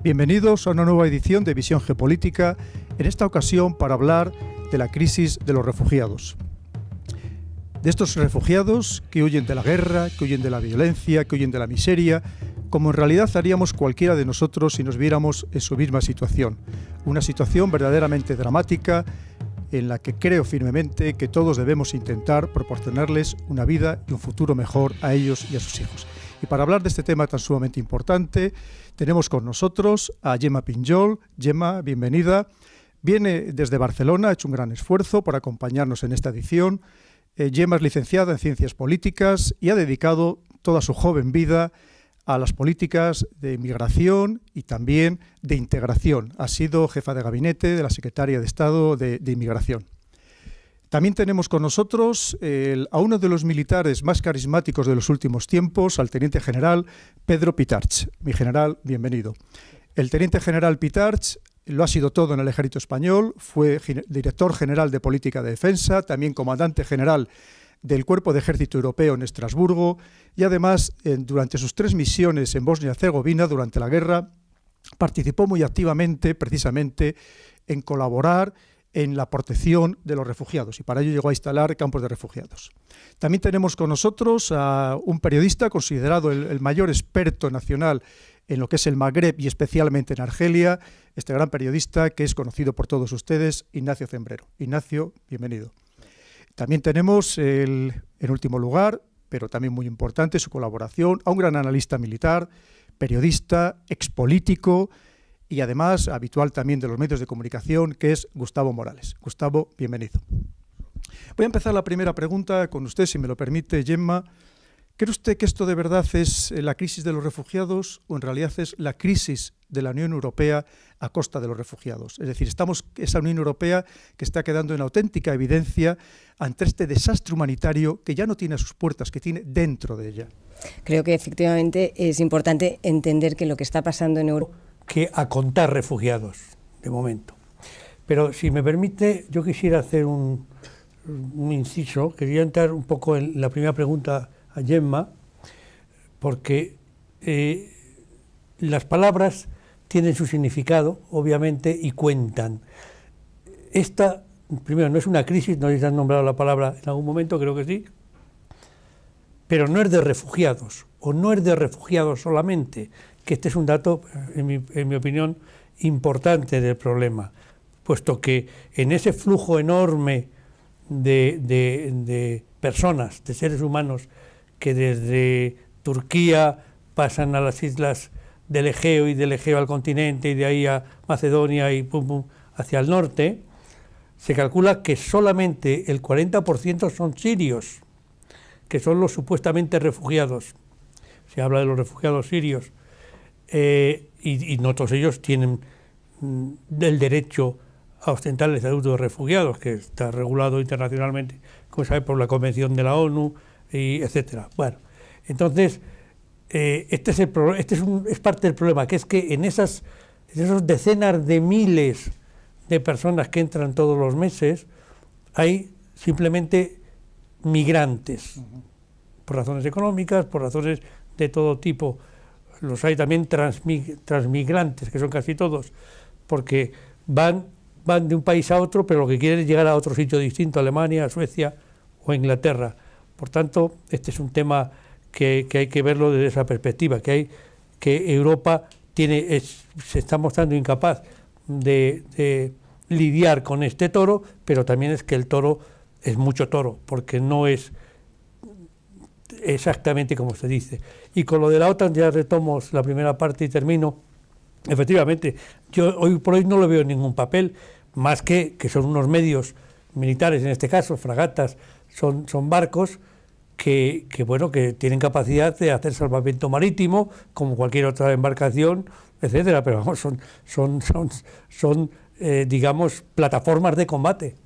Bienvenidos a una nueva edición de Visión Geopolítica, en esta ocasión para hablar de la crisis de los refugiados. De estos refugiados que huyen de la guerra, que huyen de la violencia, que huyen de la miseria, como en realidad haríamos cualquiera de nosotros si nos viéramos en su misma situación. Una situación verdaderamente dramática en la que creo firmemente que todos debemos intentar proporcionarles una vida y un futuro mejor a ellos y a sus hijos. Y para hablar de este tema tan sumamente importante, tenemos con nosotros a Gemma Pinjol. Gemma, bienvenida. Viene desde Barcelona, ha hecho un gran esfuerzo por acompañarnos en esta edición. Gemma es licenciada en Ciencias Políticas y ha dedicado toda su joven vida a las políticas de inmigración y también de integración. Ha sido jefa de gabinete de la Secretaría de Estado de Inmigración. También tenemos con nosotros a uno de los militares más carismáticos de los últimos tiempos, al teniente general Pedro Pitarch. Mi general, bienvenido. El teniente general Pitarch lo ha sido todo en el Ejército Español, fue director general de Política de Defensa, también comandante general del Cuerpo de Ejército Europeo en Estrasburgo y además durante sus 3 misiones en Bosnia y Herzegovina durante la guerra participó muy activamente precisamente en colaborar en la protección de los refugiados y para ello llegó a instalar campos de refugiados. También tenemos con nosotros a un periodista considerado el mayor experto nacional en lo que es el Magreb y especialmente en Argelia, este gran periodista que es conocido por todos ustedes, Ignacio Zembrero. Ignacio, bienvenido. También tenemos, en último lugar, pero también muy importante, su colaboración, a un gran analista militar, periodista, expolítico y además habitual también de los medios de comunicación, que es Gustavo Morales. Gustavo, bienvenido. Voy a empezar la primera pregunta con usted, si me lo permite, Gemma. ¿Cree usted que esto de verdad es la crisis de los refugiados o en realidad es la crisis de la Unión Europea a costa de los refugiados? Es decir, esa Unión Europea que está quedando en auténtica evidencia ante este desastre humanitario que ya no tiene a sus puertas, que tiene dentro de ella. Creo que efectivamente es importante entender que lo que está pasando en Europa... Que a contar refugiados, de momento. Pero si me permite, yo quisiera hacer un inciso, quería entrar un poco en la primera pregunta a Gemma, porque las palabras tienen su significado, obviamente, y cuentan. Esta, primero, no es una crisis, no sé si han nombrado la palabra en algún momento, creo que sí, pero no es de refugiados, o no es de refugiados solamente, que este es un dato, en mi opinión, importante del problema, puesto que en ese flujo enorme de personas, de seres humanos, que desde Turquía pasan a las islas del Egeo y del Egeo al continente y de ahí a Macedonia y hacia el norte, se calcula que solamente el 40% son sirios, que son los supuestamente refugiados. Se habla de los refugiados sirios y no todos ellos tienen el derecho a ostentar el estatuto de refugiados, que está regulado internacionalmente, como sabe, por la Convención de la ONU, y etcétera. Bueno, entonces este es parte del problema, que es que en esos decenas de miles de personas que entran todos los meses hay simplemente migrantes, por razones económicas, por razones de todo tipo. Los hay también transmigrantes, que son casi todos, porque van de un país a otro, pero lo que quieren es llegar a otro sitio distinto, Alemania, Suecia o Inglaterra. Por tanto, este es un tema que hay que verlo desde esa perspectiva, que Europa se está mostrando incapaz de lidiar con este toro, pero también es que el toro es mucho toro, porque no es exactamente como se dice. Y con lo de la OTAN ya retomo la primera parte y termino. Efectivamente, yo hoy por hoy no le veo ningún papel, más que son unos medios militares, en este caso, fragatas, son barcos que tienen capacidad de hacer salvamento marítimo, como cualquier otra embarcación, etcétera, pero vamos, son digamos, plataformas de combate.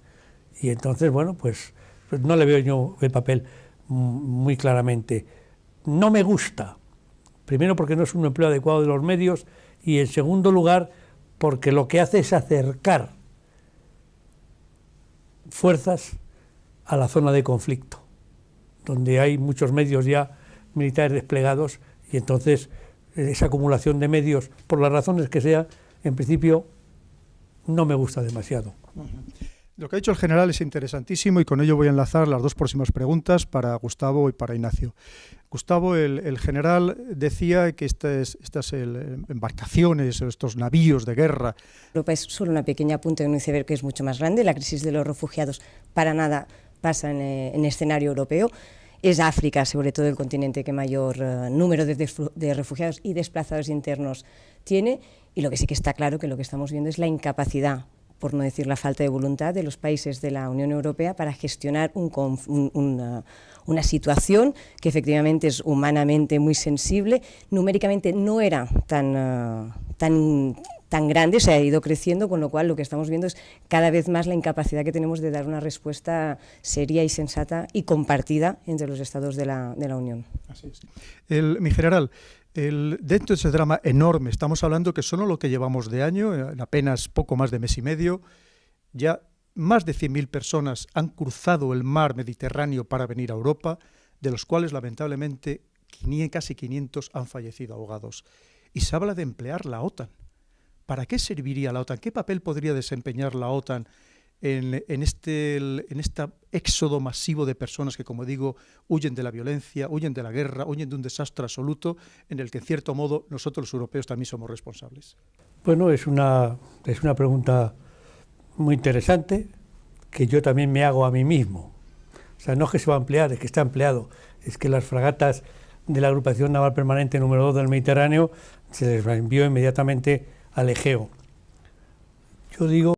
Y entonces, bueno, pues no le veo yo el papel muy claramente. No me gusta, primero porque no es un empleo adecuado de los medios, y en segundo lugar porque lo que hace es acercar fuerzas a la zona de conflicto, donde hay muchos medios ya militares desplegados, y entonces esa acumulación de medios, por las razones que sea, en principio no me gusta demasiado. Lo que ha dicho el general es interesantísimo y con ello voy a enlazar las dos próximas preguntas para Gustavo y para Ignacio. Gustavo, el general decía que estas embarcaciones, estos navíos de guerra... Europa es solo una pequeña punta de un iceberg que es mucho más grande. La crisis de los refugiados para nada pasa en escenario europeo. Es África, sobre todo el continente que mayor número de refugiados y desplazados internos tiene, y lo que sí que está claro que lo que estamos viendo es la incapacidad, por no decir la falta de voluntad, de los países de la Unión Europea para gestionar una situación que efectivamente es humanamente muy sensible. Numéricamente no era tan grande, se ha ido creciendo, con lo cual lo que estamos viendo es cada vez más la incapacidad que tenemos de dar una respuesta seria y sensata y compartida entre los Estados de la Unión. Así es. Mi general, dentro de ese drama enorme, estamos hablando que solo lo que llevamos de año, en apenas poco más de mes y medio, ya más de 100.000 personas han cruzado el mar Mediterráneo para venir a Europa, de los cuales lamentablemente casi 500 han fallecido ahogados. Y se habla de emplear la OTAN. ¿Para qué serviría la OTAN? ¿Qué papel podría desempeñar la OTAN en este éxodo masivo de personas que, como digo, huyen de la violencia, huyen de la guerra, huyen de un desastre absoluto en el que, en cierto modo, nosotros los europeos también somos responsables? Bueno, es una pregunta muy interesante que yo también me hago a mí mismo. O sea, no es que se va a emplear, es que está empleado. Es que las fragatas de la Agrupación Naval Permanente número 2 del Mediterráneo se les envió inmediatamente al Egeo. Yo digo